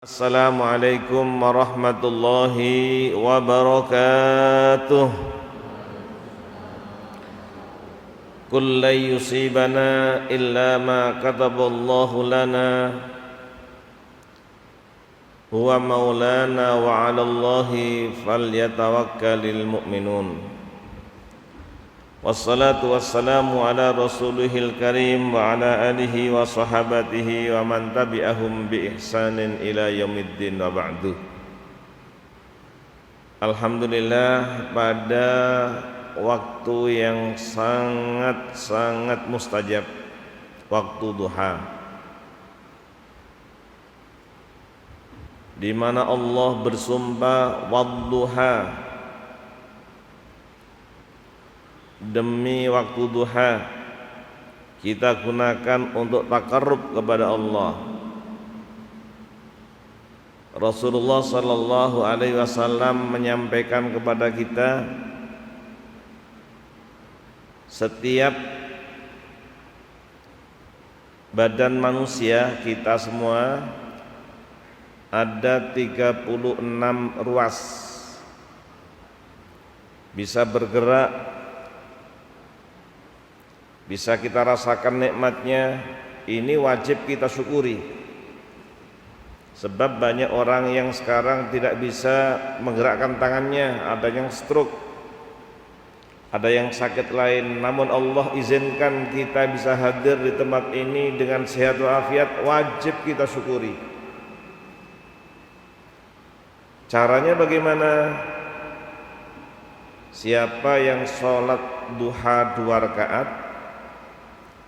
Assalamualaikum warahmatullahi wabarakatuh. Qul lan yusibana illa ma kataballahu lana huwa maulana wa 'alallahi falyatawakkalul mu'minun. Wassalatu wassalamu ala rasulihil karim wa ala alihi wa sahabatihi wa man tabi'ahum bi ihsanin ila yaumiddin wa ba'du. Alhamdulillah, pada waktu yang sangat mustajab, waktu duha, di mana Allah bersumpah wadduha, demi waktu duha kita gunakan untuk takarrub kepada Allah. Rasulullah sallallahu alaihi wasallam menyampaikan kepada kita, setiap badan manusia kita semua ada 36 ruas, bisa bergerak, bisa kita rasakan nikmatnya. Ini wajib kita syukuri, sebab banyak orang yang sekarang tidak bisa menggerakkan tangannya, ada yang stroke, ada yang sakit lain. Namun Allah izinkan kita bisa hadir di tempat ini dengan sehat walafiat, wajib kita syukuri. Caranya bagaimana? Siapa yang sholat duha 2 rakaat,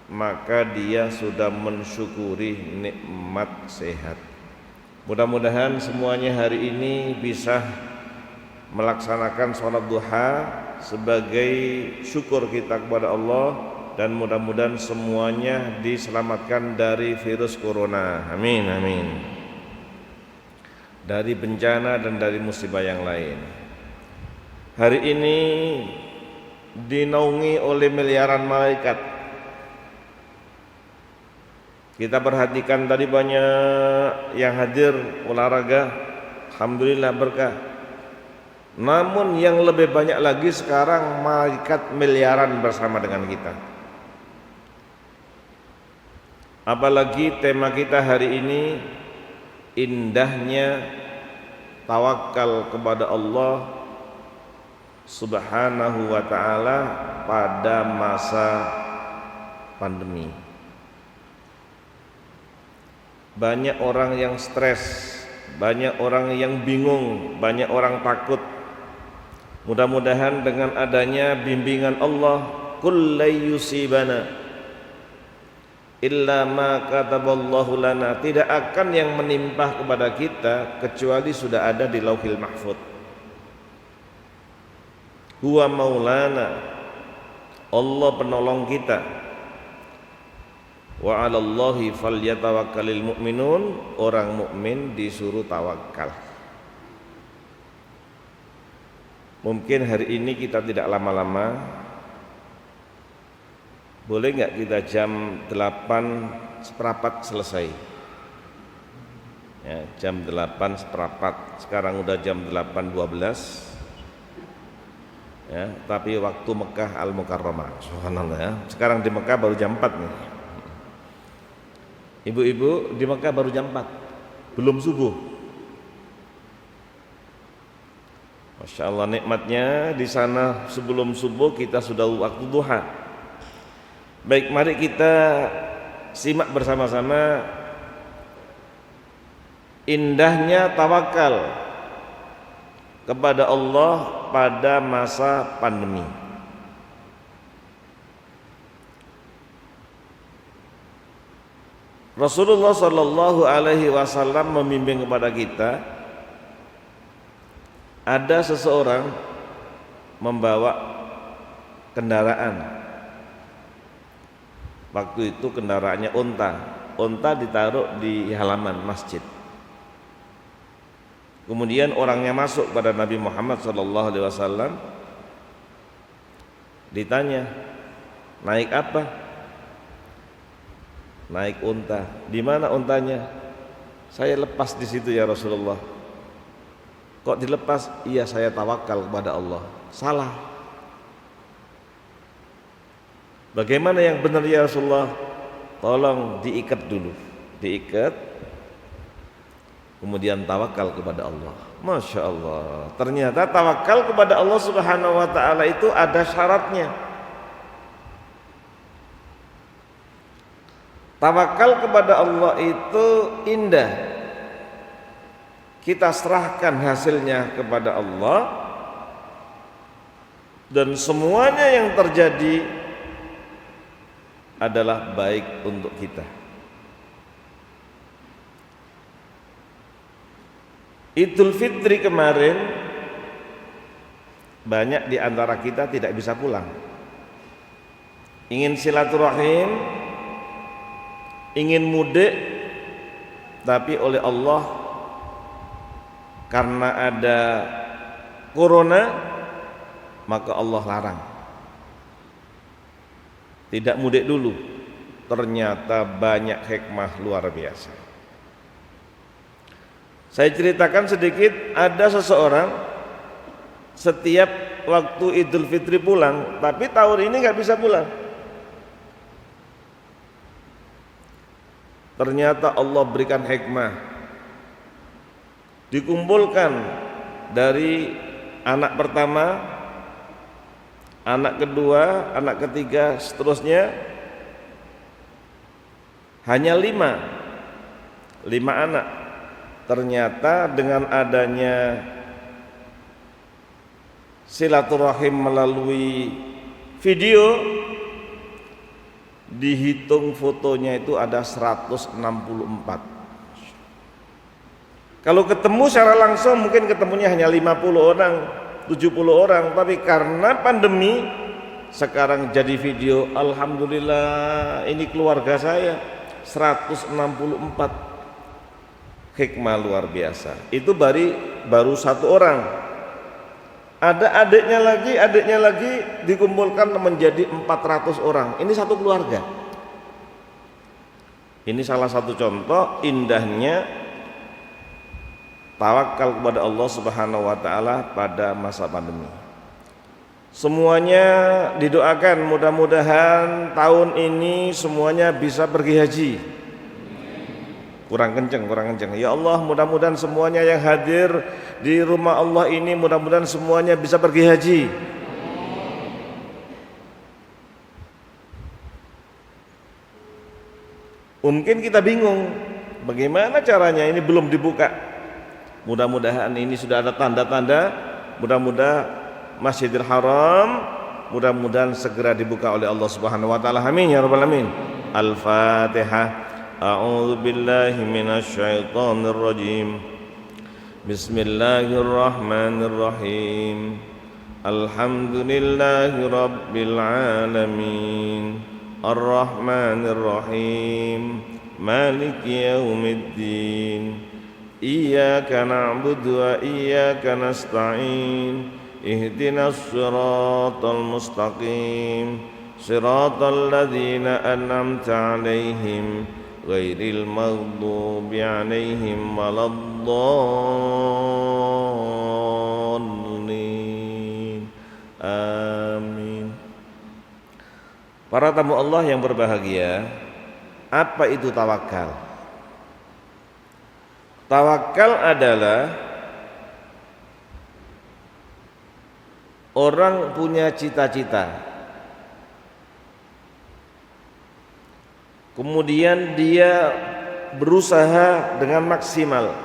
maka dia sudah mensyukuri nikmat sehat. Mudah-mudahan semuanya hari ini bisa melaksanakan sholat duha sebagai syukur kita kepada Allah, dan mudah-mudahan semuanya diselamatkan dari virus corona. Amin, amin. Dari bencana dan dari musibah yang lain. Hari ini dinaungi oleh miliaran malaikat. Kita perhatikan tadi banyak yang hadir olahraga, alhamdulillah berkah. Namun yang lebih banyak lagi sekarang malaikat miliaran bersama dengan kita. Apalagi tema kita hari ini, indahnya tawakal kepada Allah Subhanahu wa ta'ala pada masa pandemi. Banyak orang yang stres, banyak orang yang bingung, banyak orang takut. Mudah-mudahan dengan adanya bimbingan Allah, qul lan yusibana illa ma kataballahu lana, tidak akan yang menimpa kepada kita kecuali sudah ada di Lauhil Mahfuz. Huwa maulana, Allah penolong kita. Wa 'alallahi falyatawakkalul mu'minun, orang mukmin disuruh tawakal. Mungkin hari ini kita tidak lama-lama, boleh nggak kita jam 8 seperempat selesai? Ya, jam 8 seperempat. Sekarang udah jam 8.12. Ya, tapi waktu Mekah Al-Mukarramah, subhanallah ya. Sekarang di Mekah baru jam 4 nih. Ibu-ibu di Mekah baru jam 4, belum subuh. Masya Allah, nikmatnya di sana sebelum subuh kita sudah waktu duha. Baik, mari kita simak bersama-sama indahnya tawakal kepada Allah pada masa pandemi. Rasulullah sallallahu alaihi wasallam membimbing kepada kita, ada seseorang membawa kendaraan. Waktu itu kendaraannya unta ditaruh di halaman masjid. Kemudian orangnya masuk pada Nabi Muhammad sallallahu alaihi wasallam, ditanya, naik apa? Naik unta. Di mana untanya? Saya lepas di situ ya Rasulullah. Kok dilepas? Iya, saya tawakal kepada Allah. Salah. Bagaimana yang benar ya Rasulullah? Tolong diikat dulu. Diikat, kemudian tawakal kepada Allah. Masya Allah. Ternyata tawakal kepada Allah Subhanahu wa ta'ala itu ada syaratnya. Tawakal kepada Allah itu indah. Kita serahkan hasilnya kepada Allah, dan semuanya yang terjadi adalah baik untuk kita. Idul Fitri kemarin banyak di antara kita tidak bisa pulang. Ingin silaturahim, ingin mudik, tapi oleh Allah karena ada corona maka Allah larang. Tidak mudik dulu. Ternyata banyak hikmah luar biasa. Saya ceritakan sedikit, ada seseorang setiap waktu Idul Fitri pulang, tapi tahun ini nggak bisa pulang. Ternyata Allah berikan hikmah. Dikumpulkan dari anak pertama, anak kedua, anak ketiga, seterusnya hanya 5 anak. Ternyata dengan adanya silaturahim melalui video, dihitung fotonya itu ada 164. Kalau ketemu secara langsung mungkin ketemunya hanya 50 orang, 70 orang, tapi karena pandemi sekarang jadi video. Alhamdulillah, ini keluarga saya 164. Hikmah luar biasa. Itu baru 1 orang. Ada adiknya lagi dikumpulkan menjadi 400 orang. Ini satu keluarga. Ini salah satu contoh indahnya tawakal kepada Allah Subhanahu wa ta'ala pada masa pandemi. Semuanya didoakan, mudah-mudahan tahun ini semuanya bisa pergi haji. Kurang kenceng. Ya Allah, mudah-mudahan semuanya yang hadir di rumah Allah ini mudah-mudahan semuanya bisa pergi haji. Mungkin kita bingung, bagaimana caranya, ini belum dibuka. Mudah-mudahan ini sudah ada tanda-tanda, mudah-mudahan Masjidil Haram mudah-mudahan segera dibuka oleh Allah Subhanahu wa taala. Amin ya rabbal alamin. Al-Fatihah. A'udzu billahi minasy syaithanir rajim. Bismillahirrahmanirrahim. Alhamdulillahi rabbil alamin. Ar-Rahmanir Rahim. Maliki yaumiddin. Iyyaka na'budu wa iyyaka nasta'in. Ihdinas siratal mustaqim. Siratal ladzina an'amta 'alaihim ghairil maghdubi 'alaihim waladdallin. Amin. Para tamu Allah yang berbahagia, apa itu tawakal? Tawakal adalah orang punya cita-cita, kemudian dia berusaha dengan maksimal,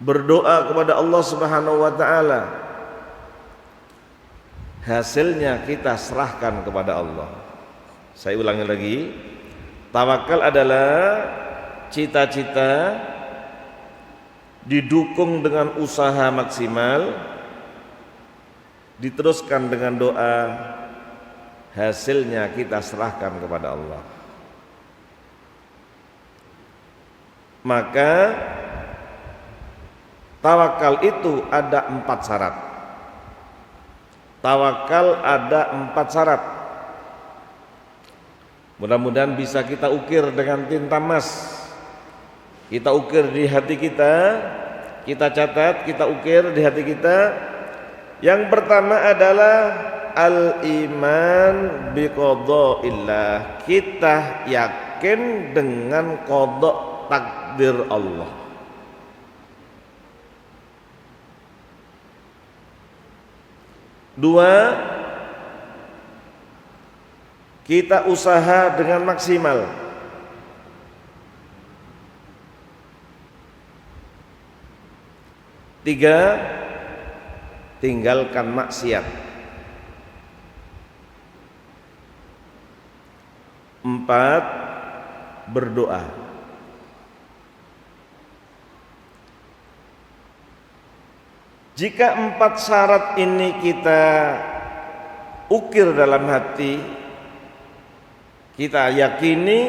berdoa kepada Allah Subhanahu wa ta'ala, hasilnya kita serahkan kepada Allah. Saya ulangi lagi, tawakal adalah cita-cita didukung dengan usaha maksimal, diteruskan dengan doa, hasilnya kita serahkan kepada Allah. Maka tawakal itu ada 4 syarat. Tawakal ada 4 syarat. Mudah-mudahan bisa kita ukir dengan tinta emas. Kita ukir di hati kita, kita catat, kita ukir di hati kita. Yang pertama adalah al-iman biqada'illah. Kita yakin dengan qada takdir Allah. Dua, kita usaha dengan maksimal. Tiga, tinggalkan maksiat. Empat, berdoa. Jika empat syarat ini kita ukir dalam hati, kita yakini,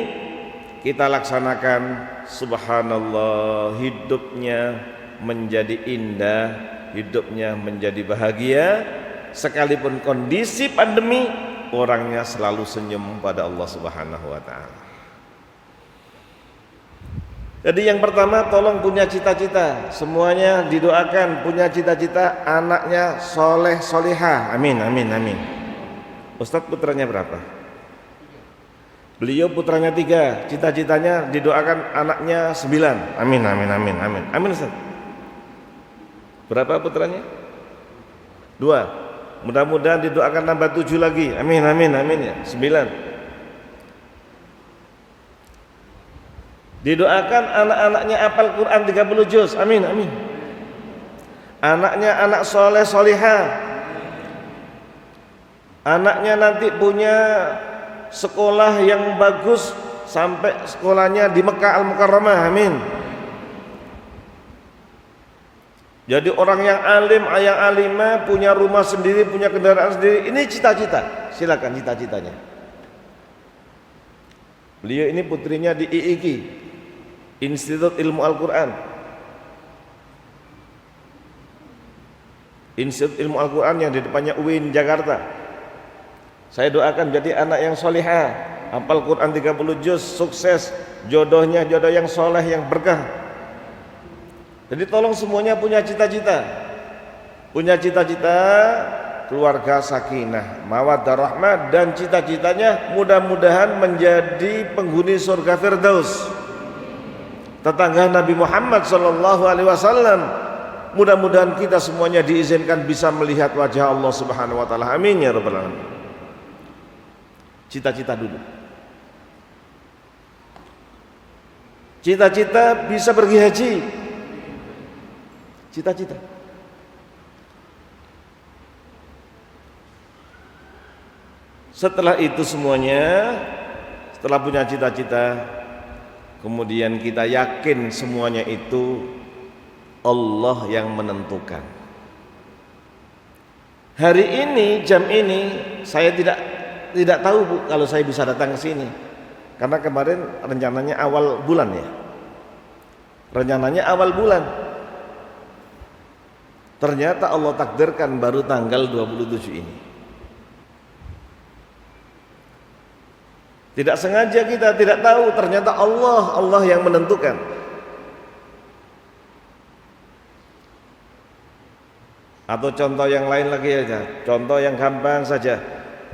kita laksanakan, subhanallah, hidupnya menjadi indah, hidupnya menjadi bahagia. Sekalipun kondisi pandemi, orangnya selalu senyum pada Allah Subhanahu wa ta'ala. Jadi yang pertama, tolong punya cita-cita. Semuanya didoakan punya cita-cita anaknya soleh solihah. Amin, amin, amin. Ustadz putranya berapa? Beliau putranya 3. Cita-citanya didoakan anaknya 9. Amin, amin, amin, amin. Amin Ustadz. Berapa putranya? 2. Mudah-mudahan didoakan nambah 7 lagi. Amin, amin, amin ya. 9. Didoakan anak-anaknya hafal Quran 30 juz. Amin, amin. Anaknya anak soleh solihah. Anaknya nanti punya sekolah yang bagus sampai sekolahnya di Mekah Al-Mukarramah. Amin. Jadi orang yang alim, yang alimah, punya rumah sendiri, punya kendaraan sendiri. Ini cita-cita. Silakan cita-citanya. Beliau ini putrinya di IIKI, Institut Ilmu Al-Quran. Institut Ilmu Al-Quran yang di depannya UIN Jakarta. Saya doakan jadi anak yang solihah, hafal Quran 30 juz, sukses, jodohnya jodoh yang soleh, yang berkah. Jadi tolong semuanya punya cita-cita. Punya cita-cita keluarga sakinah, mawaddah rahmah, dan cita-citanya mudah-mudahan menjadi penghuni surga Firdaus, tetangga Nabi Muhammad SAW. Mudah-mudahan kita semuanya diizinkan bisa melihat wajah Allah Subhanahu wa ta'ala. Amin ya rabbal alamin. Cita-cita dulu. Cita-cita bisa pergi haji. Cita-cita. Setelah itu semuanya, setelah punya cita-cita, kemudian kita yakin semuanya itu Allah yang menentukan. Hari ini, jam ini, saya tidak tahu Bu kalau saya bisa datang ke sini. Karena kemarin rencananya awal bulan ya. Rencananya awal bulan. Ternyata Allah takdirkan baru tanggal 27 ini. Tidak sengaja, kita tidak tahu, ternyata Allah yang menentukan. Atau contoh yang lain lagi aja, contoh yang gampang saja.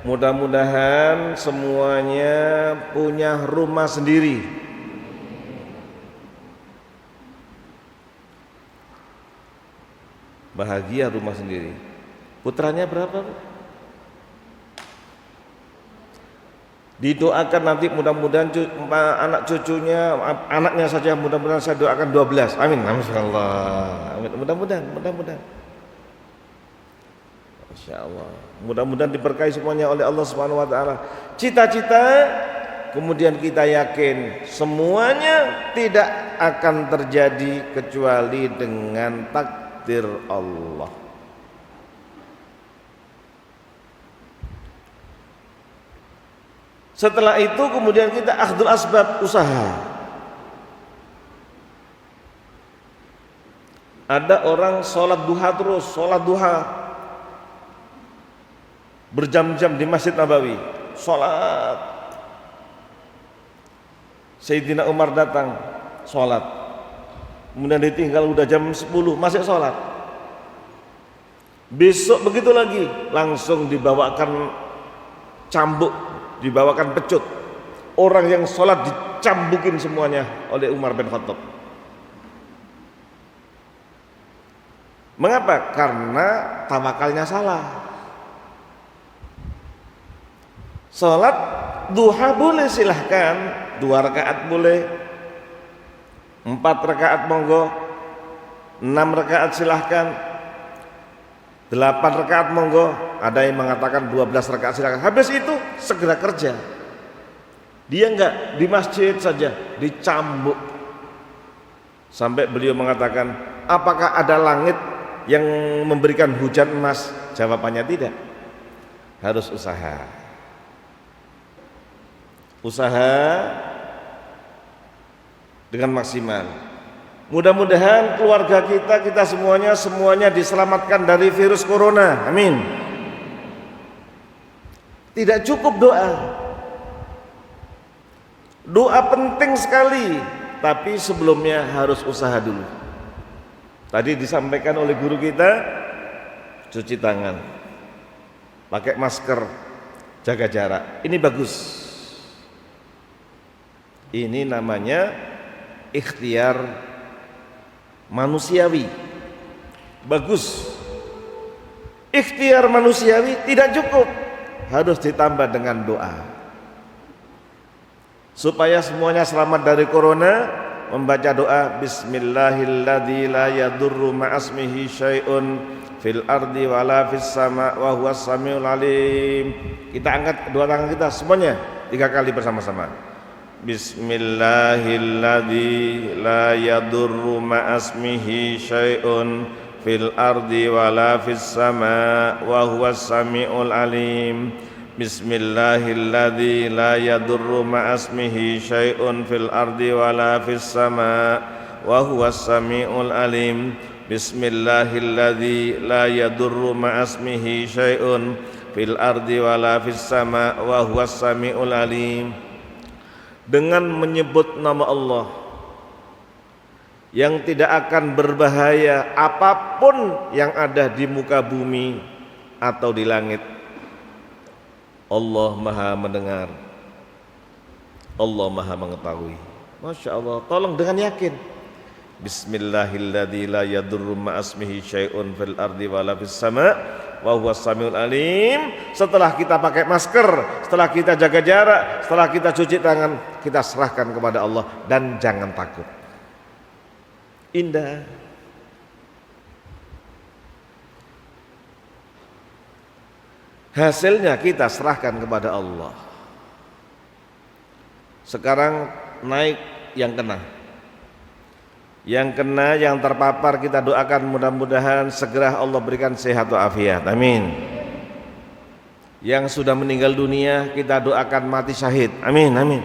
Mudah-mudahan semuanya punya rumah sendiri. Bahagia rumah sendiri. Putranya berapa Bu? Didoakan nanti mudah-mudahan anak cucunya, anaknya saja mudah-mudahan saya doakan 12. Amin. Insyaallah. Amin. Mudah-mudahan. Insyaallah. Mudah-mudahan diberkahi semuanya oleh Allah Subhanahu wa taala. Cita-cita, kemudian kita yakin semuanya tidak akan terjadi kecuali dengan takdir Allah. Setelah itu kemudian kita akhdul asbab, usaha. Ada orang sholat duha terus, sholat duha berjam-jam di Masjid Nabawi, sholat Sayyidina Umar datang sholat, kemudian ditinggal udah jam 10 masih sholat. Besok begitu lagi, langsung dibawakan cambuk, dibawakan pecut. Orang yang sholat dicambukin semuanya oleh Umar bin Khattab. Mengapa? Karena tawakalnya salah. Sholat duha boleh, silahkan 2 rakaat boleh, 4 rakaat monggo, 6 rakaat silahkan, 8 rakaat monggo, ada yang mengatakan 12 rakaat silahkan. Habis itu segera kerja. Dia enggak di masjid saja dicambuk. Sampai beliau mengatakan, apakah ada langit yang memberikan hujan emas? Jawabannya tidak. Harus usaha. Usaha dengan maksimal. Mudah-mudahan keluarga kita semuanya diselamatkan dari virus corona. Amin. Tidak cukup doa. Doa penting sekali, tapi sebelumnya harus usaha dulu. Tadi disampaikan oleh guru kita, cuci tangan, pakai masker, jaga jarak. Ini bagus. Ini namanya ikhtiar manusiawi. Bagus. Ikhtiar manusiawi tidak cukup, harus ditambah dengan doa. Supaya semuanya selamat dari corona, membaca doa Bismillahilladzi la yadurru ma'asmihi syai'un fil ardi wala fis sama wa huwas samiul alim. Kita angkat dua tangan kita semuanya 3 kali bersama-sama. Bismillahilladzi la yadurru ma'asmihi syai'un fil ardi wala fis sama wa huwas samiul alim. Bismillahilladzi la yadurru ma'asmihi syai'un fil ardi wala fis sama wa huwas samiul alim. Bismillahilladzi la yadurru ma'asmihi syai'un fil ardi wala fis sama wa huwas samiul alim. Dengan menyebut nama Allah yang tidak akan berbahaya apapun yang ada di muka bumi atau di langit. Allah Maha mendengar, Allah Maha mengetahui. Masya Allah, tolong dengan yakin. Bismillahilladzi la yadurru ma'asmihi syai'un fil ardi wala fis sama wa huwas samiul alim. Setelah kita pakai masker, setelah kita jaga jarak, setelah kita cuci tangan, kita serahkan kepada Allah dan jangan takut. Indah. Hasilnya kita serahkan kepada Allah. Sekarang naik yang kena. Yang kena, yang terpapar kita doakan mudah-mudahan segera Allah berikan sehat walafiat. Amin. Yang sudah meninggal dunia kita doakan mati syahid. Amin, amin.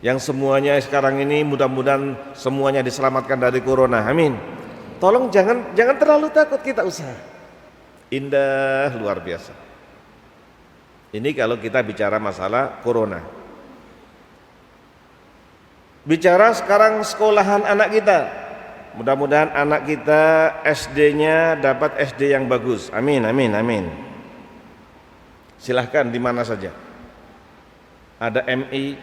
Yang semuanya sekarang ini mudah-mudahan semuanya diselamatkan dari corona. Amin. Tolong jangan terlalu takut, kita usaha. Indah luar biasa. Ini kalau kita bicara masalah corona. Bicara sekarang sekolahan anak kita. Mudah-mudahan anak kita SD-nya dapat SD yang bagus. Amin, amin, amin. Silahkan di mana saja. Ada MI,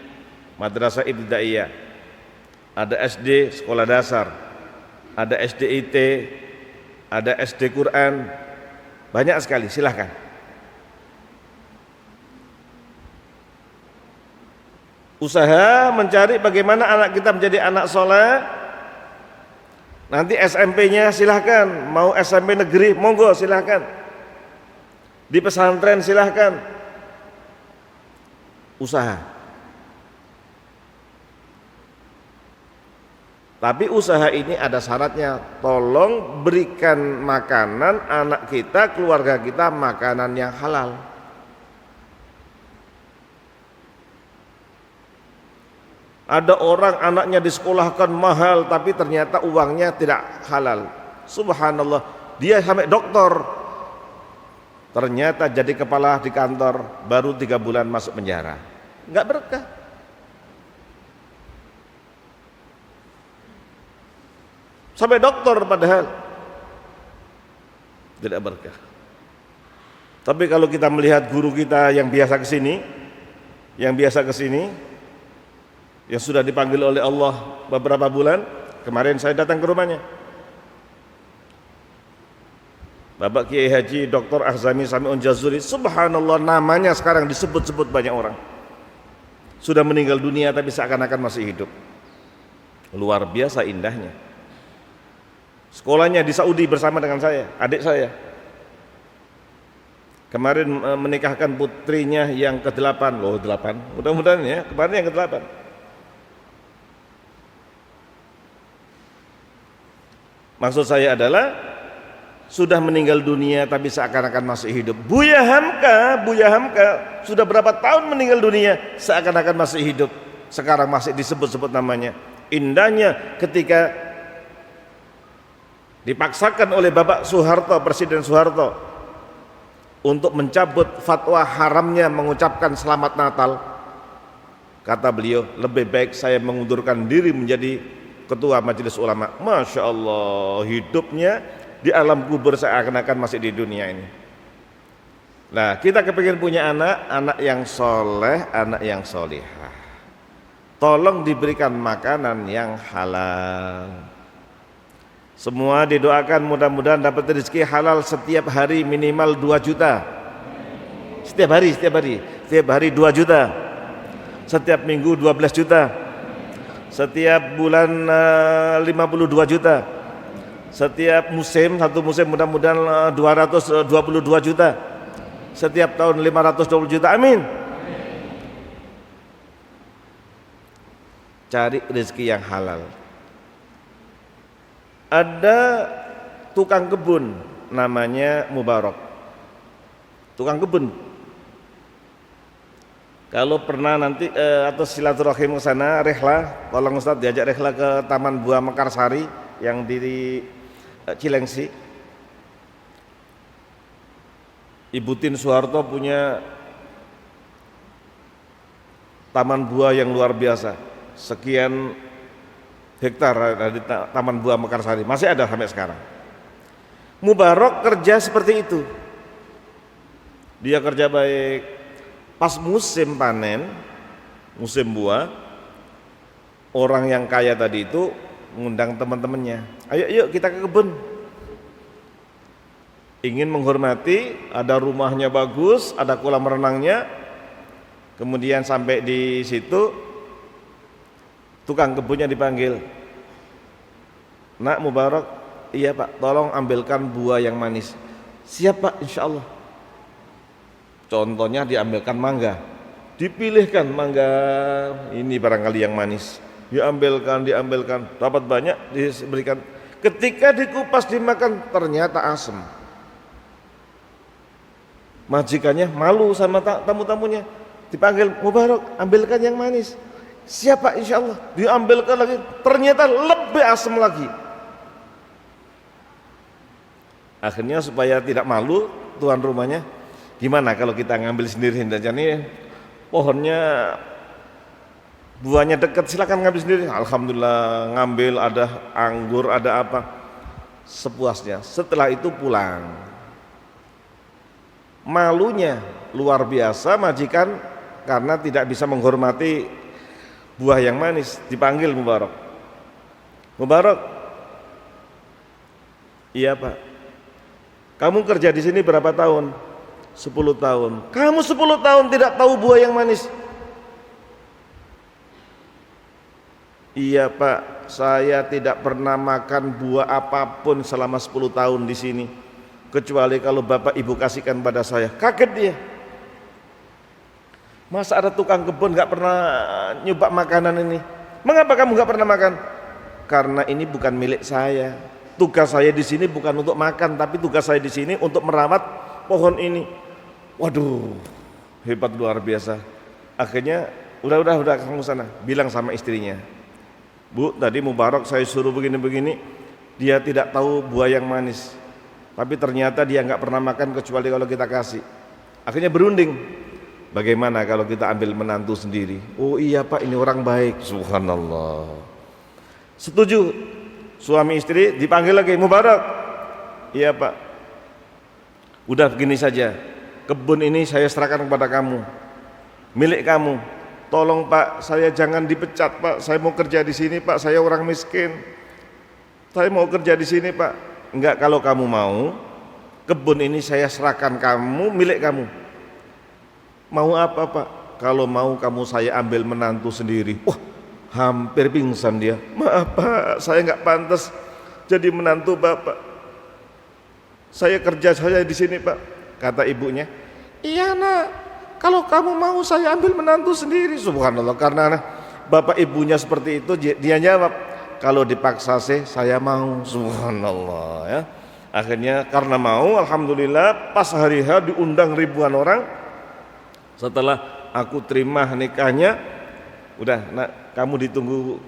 Madrasah Ibtidaiyah. Ada SD sekolah dasar. Ada SDIT, ada SD Quran. Banyak sekali, silahkan. Usaha mencari bagaimana anak kita menjadi anak soleh. Nanti SMP-nya silahkan. Mau SMP negeri, monggo silahkan. Di pesantren silahkan. Usaha. Tapi usaha ini ada syaratnya. Tolong berikan makanan anak kita, keluarga kita, makanan yang halal. Ada orang anaknya disekolahkan mahal, tapi ternyata uangnya tidak halal. Subhanallah, dia sampai doktor, ternyata jadi kepala di kantor, baru 3 bulan masuk penjara. Enggak berkah. sampai doktor padahal tidak berkah. Tapi kalau kita melihat guru kita yang biasa kesini, yang sudah dipanggil oleh Allah beberapa bulan, kemarin saya datang ke rumahnya, Bapak Kiai Haji Dr. Ahzami Sami'un Jazuri, subhanallah, namanya sekarang disebut-sebut banyak orang. Sudah meninggal dunia tapi seakan-akan masih hidup. Luar biasa indahnya. Sekolahnya di Saudi bersama dengan saya, adik saya. Kemarin menikahkan putrinya yang ke-8, loh 8. Mudah-mudahan ya, kemarin yang ke-8. Maksud saya adalah sudah meninggal dunia tapi seakan-akan masih hidup. Buya Hamka sudah berapa tahun meninggal dunia seakan-akan masih hidup. Sekarang masih disebut-sebut namanya. Indahnya ketika dipaksakan oleh Bapak Soeharto, Presiden Soeharto, untuk mencabut fatwa haramnya mengucapkan selamat Natal. Kata beliau, lebih baik saya mengundurkan diri menjadi ketua Majelis Ulama. Masya Allah, hidupnya di alam kubur seakan-akan masih di dunia ini. Nah, kita kepingin punya anak yang soleh, anak yang solihah. Tolong diberikan makanan yang halal. Semua didoakan mudah-mudahan dapat rezeki halal setiap hari minimal 2 juta. Setiap hari 2 juta. Setiap minggu 12 juta. Setiap bulan 52 juta. Setiap musim, satu musim mudah-mudahan 222 juta. Setiap tahun 520 juta. Amin. Cari rezeki yang halal. Ada tukang kebun namanya Mubarak. Tukang kebun. Kalau pernah nanti atau silaturahim ke sana, rehla, tolong Ustaz diajak rehla ke Taman Buah Mekarsari yang di Cilengsi. Ibu Tin Soeharto punya taman buah yang luar biasa, sekian hektar di Taman Buah Mekarsari, masih ada sampai sekarang. Mubarak kerja seperti itu, dia kerja baik. Pas musim panen, musim buah, orang yang kaya tadi itu mengundang teman-temannya, ayo yuk kita ke kebun. Ingin menghormati, ada rumahnya bagus, ada kolam renangnya. Kemudian sampai di situ, tukang kebunnya dipanggil, Nak Mubarak, iya Pak, tolong ambilkan buah yang manis. Siap Pak, insya Allah. Contohnya diambilkan mangga, dipilihkan mangga ini barangkali yang manis. Diambilkan, dapat banyak, diberikan. Ketika dikupas dimakan ternyata asam. Majikannya malu sama tamu-tamunya, dipanggil, Mubarak, ambilkan yang manis. Siapa insya Allah. Diambilkan lagi, ternyata lebih asam lagi. Akhirnya supaya tidak malu tuan rumahnya, gimana kalau kita ngambil sendiri, ini pohonnya buahnya dekat, silakan ngambil sendiri. Alhamdulillah ngambil, ada anggur, ada apa, sepuasnya. Setelah itu pulang, malunya luar biasa majikan karena tidak bisa menghormati buah yang manis. Dipanggil Mubarak, Mubarak, iya Pak, kamu kerja di sini berapa tahun? 10 tahun. Kamu 10 tahun tidak tahu buah yang manis? Iya Pak, saya tidak pernah makan buah apapun selama 10 tahun di sini, kecuali kalau Bapak Ibu kasihkan pada saya. Kaget dia. Masa ada tukang kebun gak pernah nyoba makanan ini? Mengapa kamu gak pernah makan? Karena ini bukan milik saya. Tugas saya di sini bukan untuk makan, tapi tugas saya di sini untuk merawat pohon ini. Waduh, hebat luar biasa. Akhirnya udah kamu sana, bilang sama istrinya, Bu, tadi Mubarak saya suruh begini-begini, dia tidak tahu buah yang manis, tapi ternyata dia nggak pernah makan kecuali kalau kita kasih. Akhirnya berunding, bagaimana kalau kita ambil menantu sendiri? Oh iya Pak, ini orang baik. Subhanallah. Setuju. Suami istri dipanggil lagi, Mubarak. Iya Pak. Udah begini saja, kebun ini saya serahkan kepada kamu, milik kamu. Tolong Pak, saya jangan dipecat Pak. Saya mau kerja di sini Pak. Saya orang miskin. Saya mau kerja di sini Pak. Enggak, kalau kamu mau, kebun ini saya serahkan kamu, milik kamu. Mau apa Pak? Kalau mau kamu saya ambil menantu sendiri. Wah, hampir pingsan dia. Maaf Pak, saya nggak pantas jadi menantu Bapak. Saya kerja saya di sini Pak. Kata ibunya, iya nak, kalau kamu mau saya ambil menantu sendiri. Subhanallah, karena bapak ibunya seperti itu, dia jawab, kalau dipaksa sih saya mau. Subhanallah ya. Akhirnya karena mau, alhamdulillah pas hari H diundang ribuan orang. Setelah aku terima nikahnya, udah nak, kamu ditunggu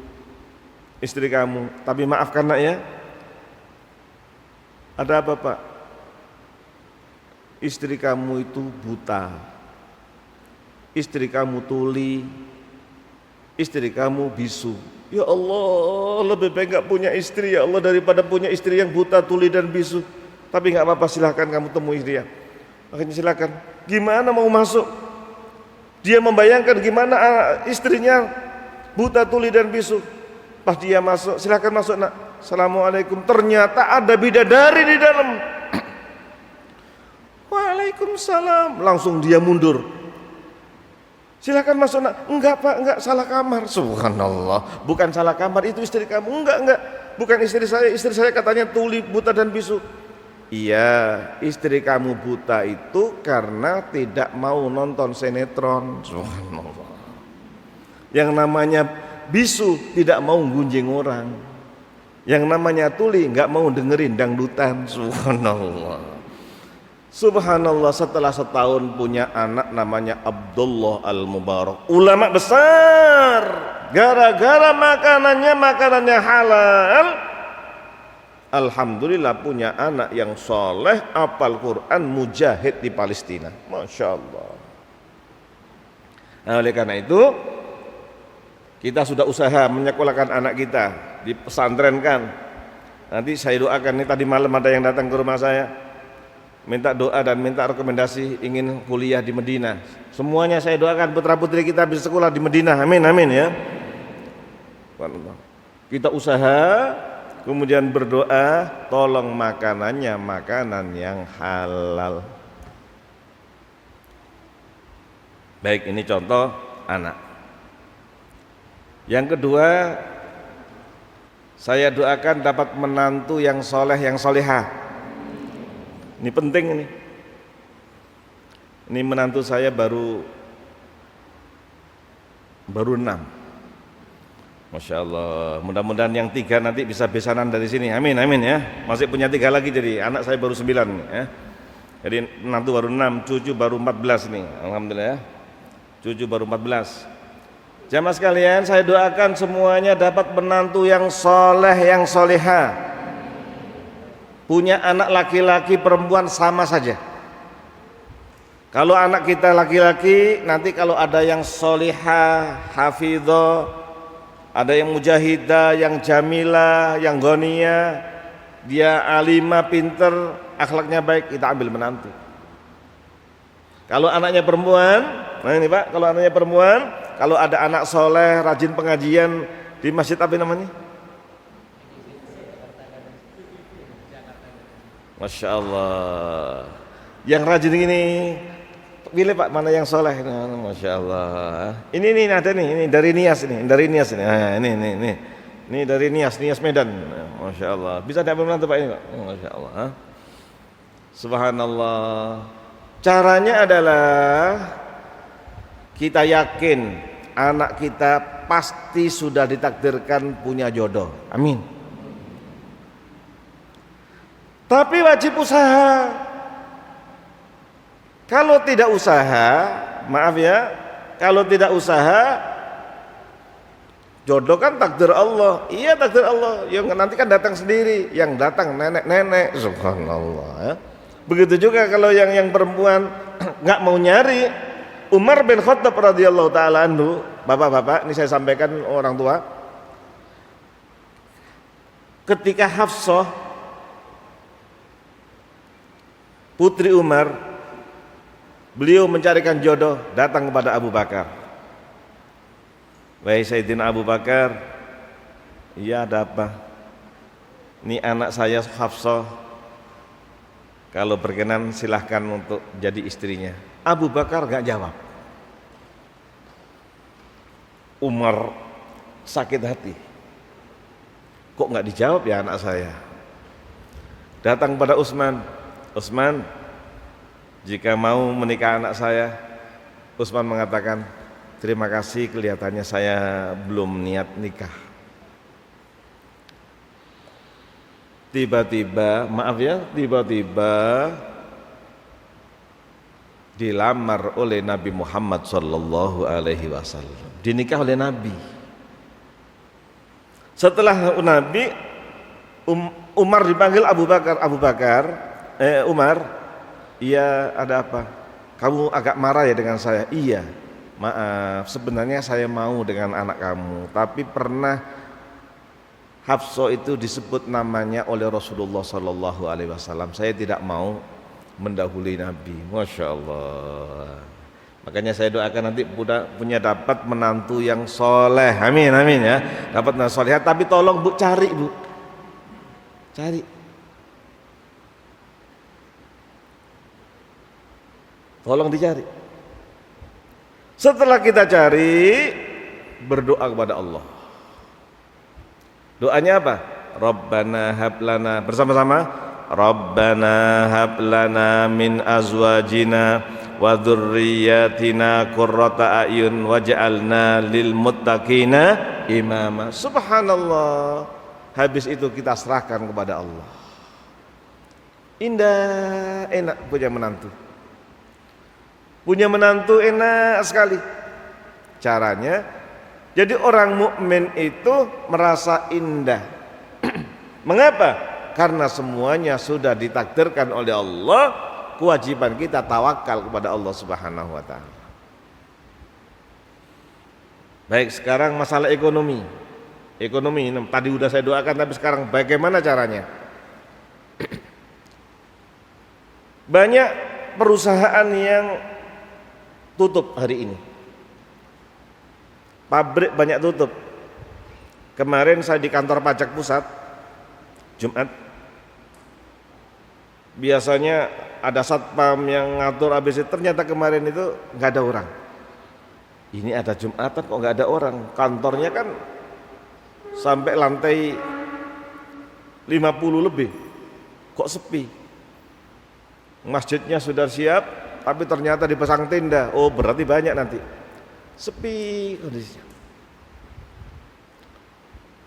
istri kamu. Tapi maafkan nak ya, ada apa Pak? Istri kamu itu buta, istri kamu tuli, istri kamu bisu. Ya Allah, lebih baik gak punya istri ya Allah daripada punya istri yang buta, tuli dan bisu. Tapi gak apa-apa, silahkan kamu temui dia. Makanya silahkan. Gimana mau masuk? Dia membayangkan gimana istrinya buta, tuli dan bisu. Pas dia masuk, silahkan masuk nak. Assalamualaikum. Ternyata ada bidadari di dalam. Waalaikumsalam. Langsung dia mundur. Silakan masuk nak. Enggak Pak, enggak, salah kamar. Subhanallah, bukan salah kamar, itu istri kamu. Enggak, bukan istri saya katanya tuli, buta dan bisu. Iya, istri kamu buta itu karena tidak mau nonton sinetron. Subhanallah. Yang namanya bisu tidak mau gunjing orang. Yang namanya tuli enggak mau dengerin dangdutan. Subhanallah. Subhanallah, setelah setahun punya anak namanya Abdullah Al-Mubarak, ulama besar. Gara-gara makanannya halal, alhamdulillah punya anak yang soleh, hafal Quran, mujahid di Palestina. Masya Allah. Nah, oleh karena itu kita sudah usaha menyekolahkan anak kita, dipesantrenkan. Nanti saya doakan, nih tadi malam ada yang datang ke rumah saya minta doa dan minta rekomendasi ingin kuliah di Madinah. Semuanya saya doakan putra putri kita bisa sekolah di Madinah. Amin amin ya. Kita usaha, kemudian berdoa, tolong makanannya makanan yang halal. Baik, ini contoh anak. Yang kedua, saya doakan dapat menantu yang soleh, yang solehah. Ini penting ini. Ini menantu saya baru 6. Masya Allah. Mudah-mudahan yang 3 nanti bisa besanan dari sini. Amin amin ya. Masih punya 3 lagi, jadi anak saya baru 9 nih ya. Jadi menantu baru 6, cucu baru 14 nih. Alhamdulillah ya. Cucu baru 14. Jamaah sekalian, saya doakan semuanya dapat menantu yang soleh, yang solehah. Punya anak laki-laki perempuan sama saja. Kalau anak kita laki-laki, nanti kalau ada yang solihah, hafidhah, ada yang mujahidah, yang jamilah, yang ghaniyah, dia alimah, pinter, akhlaknya baik, kita ambil menantu. Kalau anaknya perempuan, nah ini Pak, kalau anaknya perempuan, kalau ada anak soleh, rajin pengajian di masjid apa namanya? Masya Allah, yang rajin ini pilih Pak, mana yang soleh? Masya Allah. Ini ada nih, ini dari Nias ini, Nah, ini dari Nias Medan. Masya Allah. Bisa diambil menantu Pak ini Pak? Masya Allah. Subhanallah. Caranya adalah kita yakin anak kita pasti sudah ditakdirkan punya jodoh. Amin. Tapi wajib usaha. Kalau tidak usaha, maaf ya, kalau tidak usaha, jodoh kan takdir Allah. Iya takdir Allah. Yang nanti kan datang sendiri, yang datang nenek-nenek. Subhanallah ya. Begitu juga kalau yang perempuan nggak mau nyari. Umar bin Khattab radhiyallahu taala anhu, bapak-bapak, ini saya sampaikan orang tua. ketika Hafsah putri Umar, beliau mencarikan jodoh, datang kepada Abu Bakar. Wahai Sayyidina Abu Bakar, iya ada apa? Ini anak saya Hafsah, kalau berkenan silahkan untuk jadi istrinya. Abu Bakar gak jawab. Umar sakit hati, kok gak dijawab ya anak saya. Datang pada Utsman, Utsman, jika mau menikah anak saya. Utsman mengatakan, terima kasih, kelihatannya saya belum niat nikah. Tiba-tiba, maaf ya, tiba-tiba dilamar oleh Nabi Muhammad sallallahu alaihi wasallam, dinikah oleh Nabi. Setelah Nabi, Umar dipanggil Abu Bakar. Umar, iya ada apa? Kamu agak marah ya dengan saya? Iya, maaf, sebenarnya saya mau dengan anak kamu, tapi pernah Hafsah itu disebut namanya oleh Rasulullah sallallahu alaihi wasallam. Saya tidak mau mendahului Nabi. Masya Allah. Makanya saya doakan nanti punya dapat menantu yang soleh. Amin, amin ya. Dapat menantu soleh. Tapi tolong Bu, cari Bu, cari. Tolong dicari. Setelah kita cari, berdoa kepada Allah. Doanya apa? Rabbana hablana, bersama-sama. Rabbana hablana min azwajina wa dzurriyyatina qurrata a'yun waj'alna lil muttaqina imama. Subhanallah. Habis itu kita serahkan kepada Allah. Indah, enak punya menantu. Punya menantu enak sekali. Caranya, jadi orang mukmin itu merasa indah. Mengapa? Karena semuanya sudah ditakdirkan oleh Allah. Kewajiban kita tawakal kepada Allah Subhanahu wa taala. Baik, sekarang masalah ekonomi. Ekonomi tadi udah saya doakan, tapi sekarang bagaimana caranya? Banyak perusahaan yang tutup hari ini. Pabrik banyak tutup. Kemarin saya di kantor pajak pusat Jumat. Biasanya ada satpam yang ngatur ABC, ternyata kemarin itu nggak ada orang. Ini ada Jumatan kok nggak ada orang. Kantornya kan sampai lantai 50 lebih, kok sepi. Masjidnya sudah siap, tapi ternyata dipasang tenda. Oh, berarti banyak nanti. Sepi kondisinya.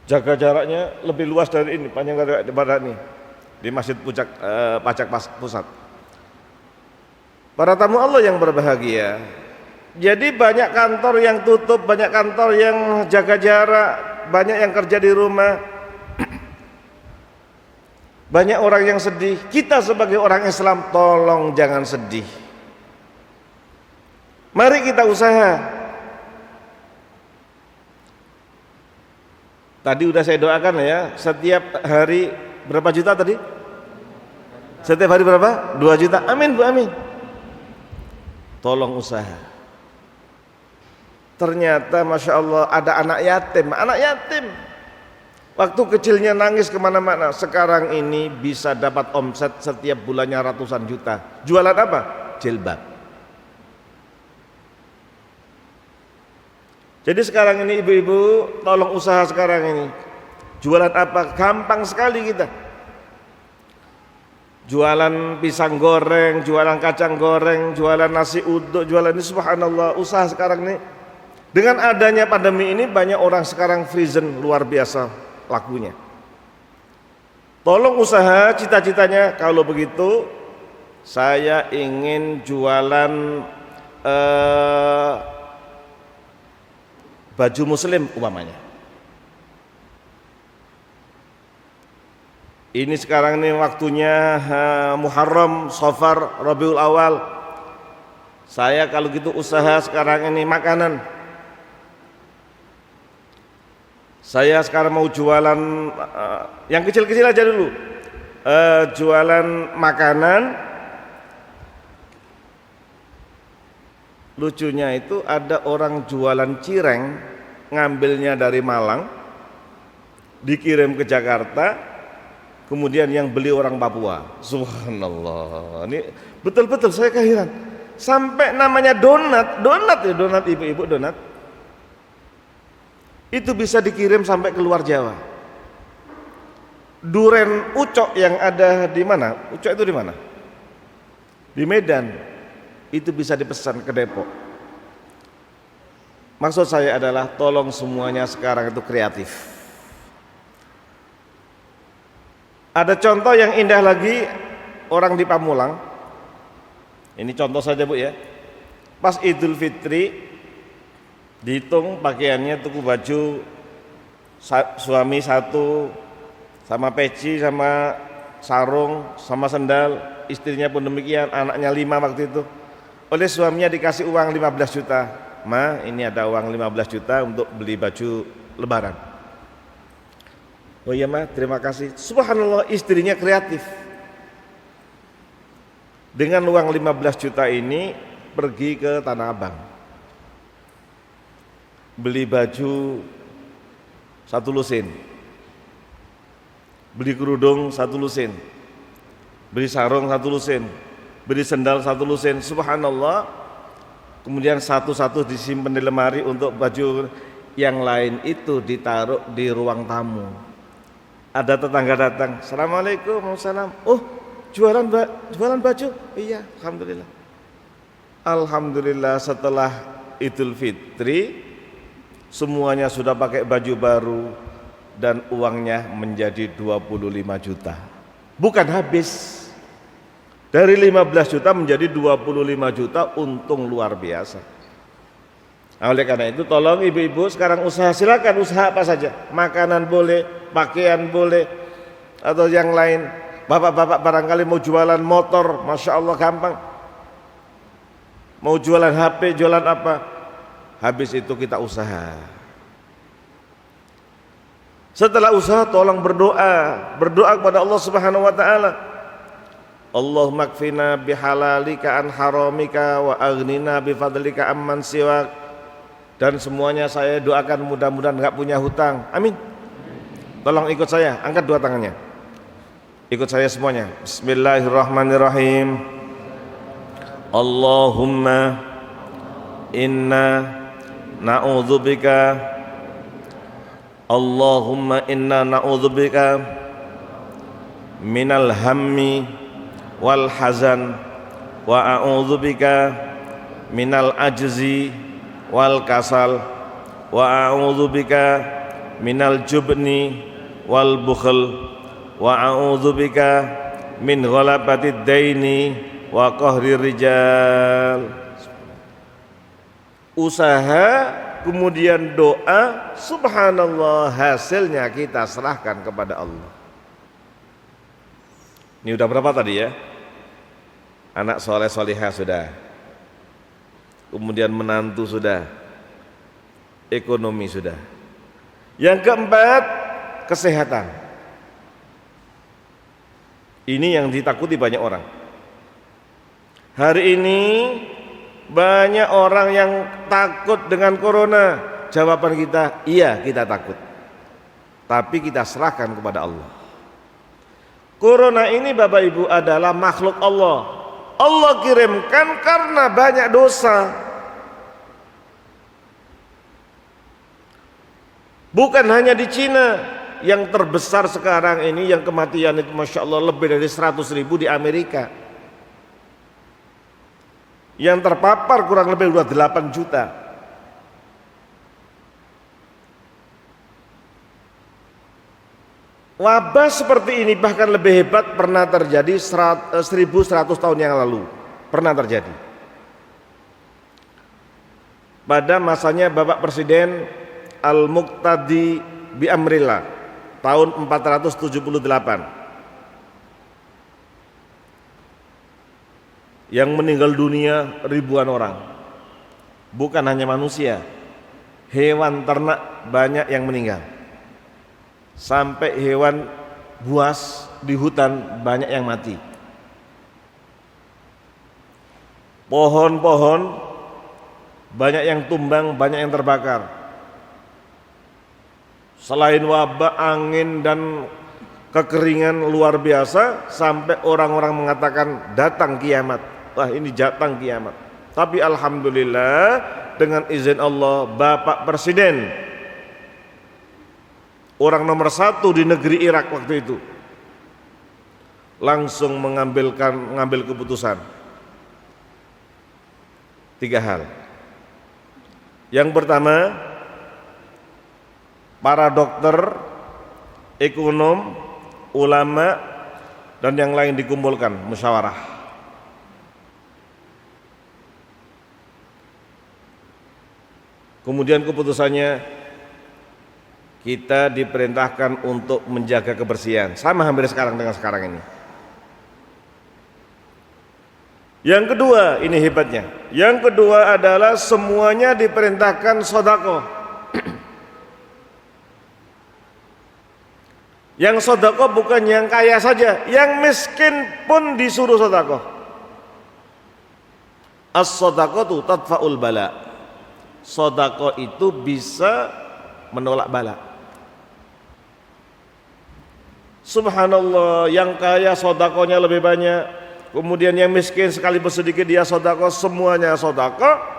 Jaga jaraknya lebih luas dari ini, panjang daripada ini, di Masjid Pajak Pusat. Para tamu Allah yang berbahagia, jadi banyak kantor yang tutup, banyak kantor yang jaga jarak, banyak yang kerja di rumah, banyak orang yang sedih. Kita sebagai orang Islam, tolong jangan sedih. Mari kita usaha. Tadi udah saya doakan ya, setiap hari berapa juta tadi? Setiap hari berapa? 2 juta. Amin Bu, amin. Tolong usaha. Ternyata Masya Allah ada anak yatim. Anak yatim waktu kecilnya nangis kemana-mana, sekarang ini bisa dapat omset setiap bulannya ratusan juta. Jualan apa? Jilbab. Jadi sekarang ini ibu-ibu tolong usaha sekarang ini. Jualan apa? Gampang sekali kita. Jualan pisang goreng, jualan kacang goreng, jualan nasi uduk, jualan ini, subhanallah, usaha sekarang ini. Dengan adanya pandemi ini banyak orang sekarang freezen, luar biasa lakunya. Tolong usaha, cita-citanya kalau begitu saya ingin jualan baju muslim umpamanya. Ini sekarang ini waktunya Muharram, Safar, Rabiul Awal. Saya kalau gitu usaha sekarang ini makanan. Saya sekarang mau jualan yang kecil-kecil aja dulu. Jualan makanan. Lucunya itu ada orang jualan cireng, ngambilnya dari Malang, dikirim ke Jakarta, kemudian yang beli orang Papua. Subhanallah, ini betul-betul saya keheran. Sampai namanya donat ya, donat ibu-ibu, donat itu bisa dikirim sampai ke luar Jawa. Duren ucok yang ada di mana? Ucok itu di mana? Di Medan. Itu bisa dipesan ke Depok. Maksud saya adalah tolong semuanya sekarang itu kreatif. Ada contoh yang indah lagi, orang di Pamulang. Ini contoh saja Bu ya. Pas Idul Fitri, dihitung pakaiannya, tuku baju suami satu, sama peci, sama sarung, sama sendal. Istrinya pun demikian, anaknya 5 waktu itu. Oleh suaminya dikasih uang 15 juta. Ma, ini ada uang 15 juta untuk beli baju lebaran. Oh iya Ma, terima kasih. Subhanallah, istrinya kreatif. Dengan uang 15 juta ini pergi ke Tanah Abang, beli baju 1 lusin, beli kerudung 1 lusin, beli sarung 1 lusin, beli sendal 1 lusin. Subhanallah. Kemudian satu-satu disimpan di lemari, untuk baju yang lain itu ditaruh di ruang tamu. Ada tetangga datang, Assalamualaikum, Waalaikumsalam. Oh, jualan baju? Iya, alhamdulillah. Alhamdulillah, setelah Idul Fitri semuanya sudah pakai baju baru dan uangnya menjadi 25 juta. Bukan habis. Dari 15 juta menjadi 25 juta, untung luar biasa. Oleh karena itu tolong ibu-ibu sekarang usaha, silakan usaha apa saja. Makanan boleh, pakaian boleh, atau yang lain. Bapak-bapak barangkali mau jualan motor, Masya Allah gampang. Mau jualan HP, jualan apa. Habis itu kita usaha. Setelah usaha tolong berdoa kepada Allah Subhanahu wa taala. Allahumma kfina bihalalika an haramika wa aghnina bifadlika amman siwak. Dan semuanya saya doakan mudah-mudahan enggak punya hutang. Amin. Tolong ikut saya, angkat 2 tangannya. Ikut saya semuanya. Bismillahirrahmanirrahim. Allahumma inna na'udzubika minal hammi wal hazan wa a'udzubika minal ajzi wal kasal wa a'udzubika minal jubni wal bukhl wa a'udzubika min ghalabatid daini wa qahrir rijal. Usaha kemudian doa, subhanallah, hasilnya kita serahkan kepada Allah. Ini udah berapa tadi ya? Anak soleh solihah sudah, kemudian menantu sudah, ekonomi sudah. Yang keempat, kesehatan. Ini yang ditakuti banyak orang. Hari ini banyak orang yang takut dengan corona. Jawaban kita, iya kita takut, tapi kita serahkan kepada Allah. Corona ini Bapak Ibu adalah makhluk Allah. Allah kirimkan karena banyak dosa. Bukan hanya di Cina, yang terbesar sekarang ini yang kematian itu Masya Allah lebih dari 100.000 di Amerika. Yang terpapar kurang lebih 8 juta. Wabah seperti ini bahkan lebih hebat pernah terjadi 1100 tahun yang lalu. Pernah terjadi. Pada masanya Bapak Presiden Al-Muqtadi bi Amrillah tahun 478. Yang meninggal dunia ribuan orang. Bukan hanya manusia, hewan ternak banyak yang meninggal. sampai hewan buas di hutan banyak yang mati. Pohon-pohon banyak yang tumbang, banyak yang terbakar. Selain wabah, angin dan kekeringan luar biasa, sampai orang-orang mengatakan datang kiamat. Wah, ini datang kiamat. Tapi alhamdulillah dengan izin Allah, Bapak Presiden, orang nomor 1 di negeri Irak waktu itu, langsung mengambil keputusan 3 hal. Yang pertama, para dokter, ekonom, ulama dan yang lain dikumpulkan musyawarah. Kemudian keputusannya, kita diperintahkan untuk menjaga kebersihan, sama hampir sekarang dengan sekarang ini. Yang kedua, ini hebatnya. Yang kedua adalah semuanya diperintahkan sedekah. Yang sedekah bukan yang kaya saja, yang miskin pun disuruh sedekah. As-shadaqatu tadfa'ul bala. Sedekah itu bisa menolak bala. Subhanallah, yang kaya sedekahnya lebih banyak, kemudian yang miskin sekalipun sedikit dia sedekah, semuanya sedekah.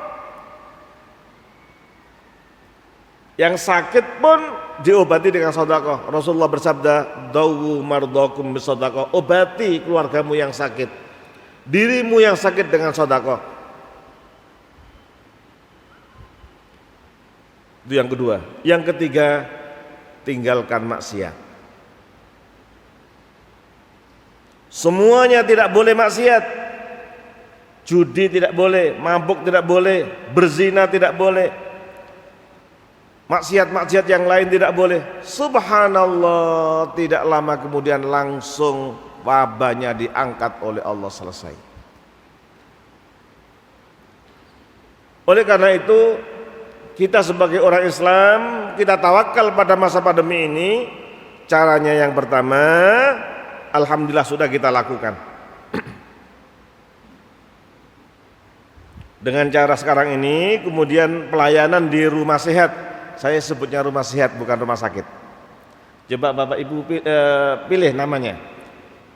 Yang sakit pun diobati dengan sedekah. Rasulullah bersabda, dawu mardakum bisedekah, obati keluargamu yang sakit, dirimu yang sakit dengan sedekah. Itu yang kedua. Yang ketiga, tinggalkan maksiat. Semuanya tidak boleh maksiat. Judi tidak boleh, mabuk tidak boleh, berzina tidak boleh, maksiat-maksiat yang lain tidak boleh. Subhanallah, tidak lama kemudian langsung wabahnya diangkat oleh Allah, selesai. Oleh karena itu, kita sebagai orang Islam, kita tawakal pada masa pandemi ini. Caranya yang pertama, alhamdulillah sudah kita lakukan. Dengan cara sekarang ini, kemudian pelayanan di rumah sehat. Saya sebutnya rumah sehat, bukan rumah sakit. Coba Bapak Ibu pilih namanya.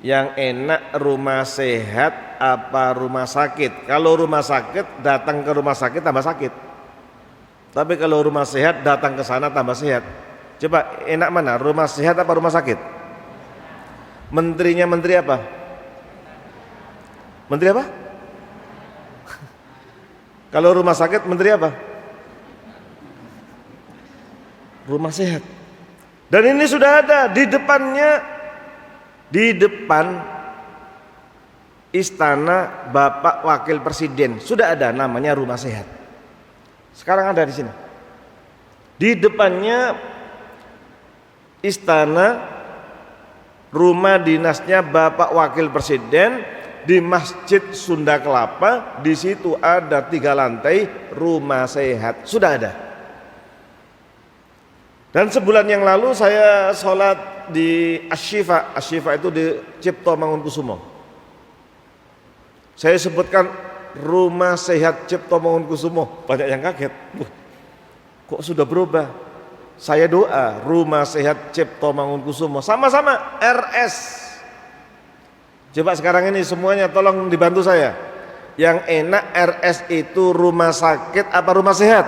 Yang enak, rumah sehat apa rumah sakit? Kalau rumah sakit, datang ke rumah sakit tambah sakit. Tapi kalau rumah sehat, datang ke sana tambah sehat. Coba enak mana, rumah sehat apa rumah sakit? Menterinya menteri apa? Menteri apa? Kalau rumah sakit menteri apa? Rumah sehat. Dan ini sudah ada di depannya, di depan istana Bapak Wakil Presiden sudah ada namanya rumah sehat. Sekarang ada di sini. Di depannya istana rumah dinasnya Bapak Wakil Presiden di Masjid Sunda Kelapa, di situ ada 3 lantai rumah sehat, sudah ada. Dan sebulan yang lalu saya sholat di Asy-Syifa. Asy-Syifa itu di Cipto Mangunkusumo. Saya sebutkan rumah sehat Cipto Mangunkusumo, banyak yang kaget. Kok sudah berubah? Saya doa rumah sehat Cipto Mangunkusumo, sama-sama RS. Coba sekarang ini semuanya tolong dibantu saya. Yang enak, RS itu rumah sakit apa rumah sehat?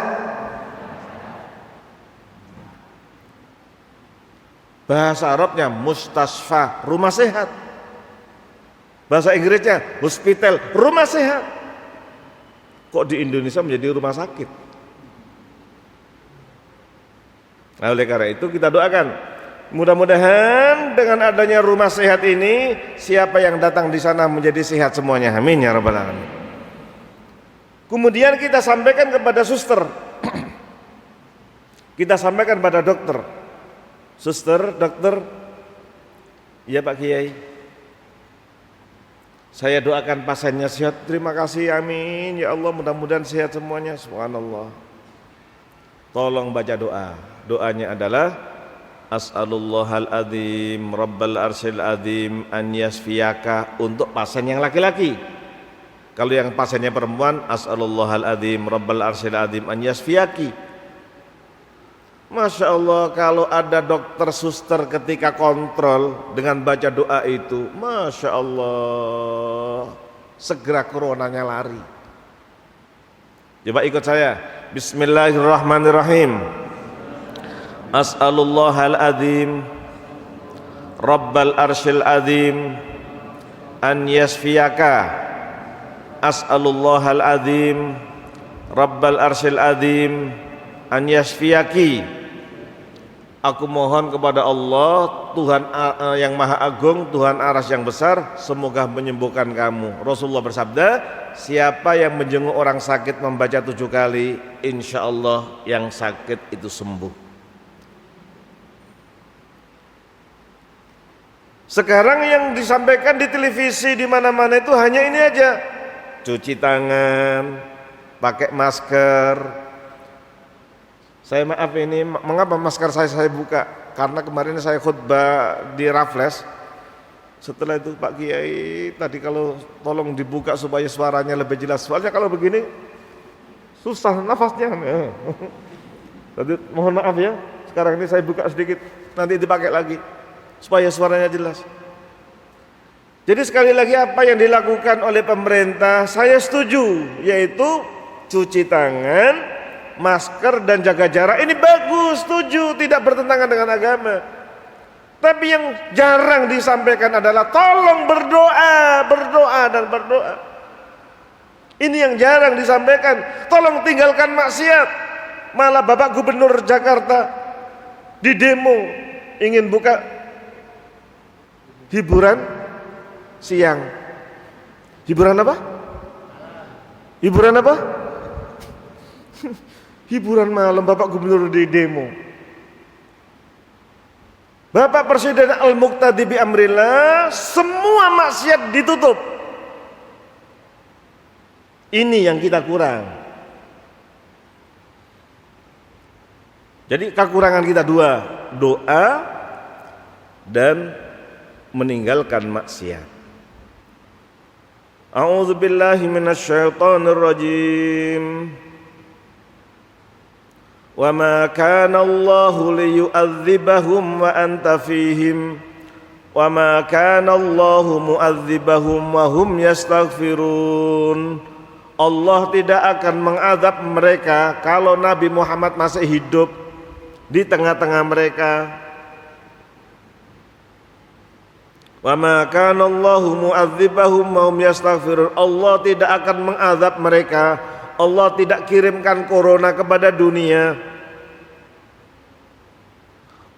Bahasa Arabnya mustasfa, rumah sehat. Bahasa Inggrisnya hospital, rumah sehat. Kok di Indonesia menjadi rumah sakit? Nah, oleh karena itu kita doakan, mudah-mudahan dengan adanya rumah sehat ini, siapa yang datang di sana menjadi sehat semuanya. Amin ya rabbal alamin. Kemudian kita sampaikan kepada suster, kita sampaikan pada dokter. Suster, dokter, ya Pak Kiai, saya doakan pasiennya sehat. Terima kasih, amin ya Allah, mudah-mudahan sehat semuanya. Subhanallah. Tolong baca doa. Doanya adalah as'alullahal adzim rabbal arsyil adzim an yasfiyaka untuk pasien yang laki-laki. Kalau yang pasiennya perempuan, as'alullahal adzim rabbal arsyil adzim an yasfiyaki. Masya Allah, kalau ada dokter suster ketika kontrol dengan baca doa itu, Masya Allah, segera coronanya lari. Coba ikut saya. Bismillahirrahmanirrahim. As'alullahal adzim rabbal arsyil adzim an yasfiyaka. As'alullahal adzim rabbal arsyil adzim an yasfiyaki. Aku mohon kepada Allah, Tuhan yang Maha Agung, Tuhan Aras yang besar, semoga menyembuhkan kamu. Rasulullah bersabda, siapa yang menjenguk orang sakit membaca 7 kali, insya Allah yang sakit itu sembuh. Sekarang yang disampaikan di televisi di mana-mana itu hanya ini aja, cuci tangan, pakai masker. Saya maaf ini, mengapa masker saya buka? Karena kemarin saya khutbah di Raffles. Setelah itu Pak Kiai tadi kalau tolong dibuka supaya suaranya lebih jelas. Soalnya kalau begini susah nafasnya. Tadi mohon maaf ya. Sekarang ini saya buka sedikit, nanti dipakai lagi supaya suaranya jelas. Jadi sekali lagi apa yang dilakukan oleh pemerintah saya setuju, yaitu cuci tangan, masker dan jaga jarak, ini bagus, setuju, tidak bertentangan dengan agama. Tapi yang jarang disampaikan adalah tolong berdoa, berdoa dan berdoa. Ini yang jarang disampaikan. Tolong tinggalkan maksiat. Malah Bapak Gubernur Jakarta di demo ingin buka hiburan siang. Hiburan apa? Hiburan apa? Hiburan malam. Bapak Gubernur di demo. Bapak Presiden Al-Muqtadi bi amrillah, semua maksiat ditutup. Ini yang kita kurang. Jadi kekurangan kita dua, doa dan meninggalkan maksiat. A'udzubillahi minasyaitonirrajim. Wa ma kana Allahu liyu'adzibahum wa anta fihim wa ma kana Allahu mu'adzibahum wa hum yastaghfirun. Allah tidak akan mengadab mereka kalau Nabi Muhammad masih hidup di tengah-tengah mereka. Wa ma kana Allahu mu'adzibahum wa hum yastaghfirun. Allah tidak akan mengadab mereka. Allah tidak kirimkan corona kepada dunia.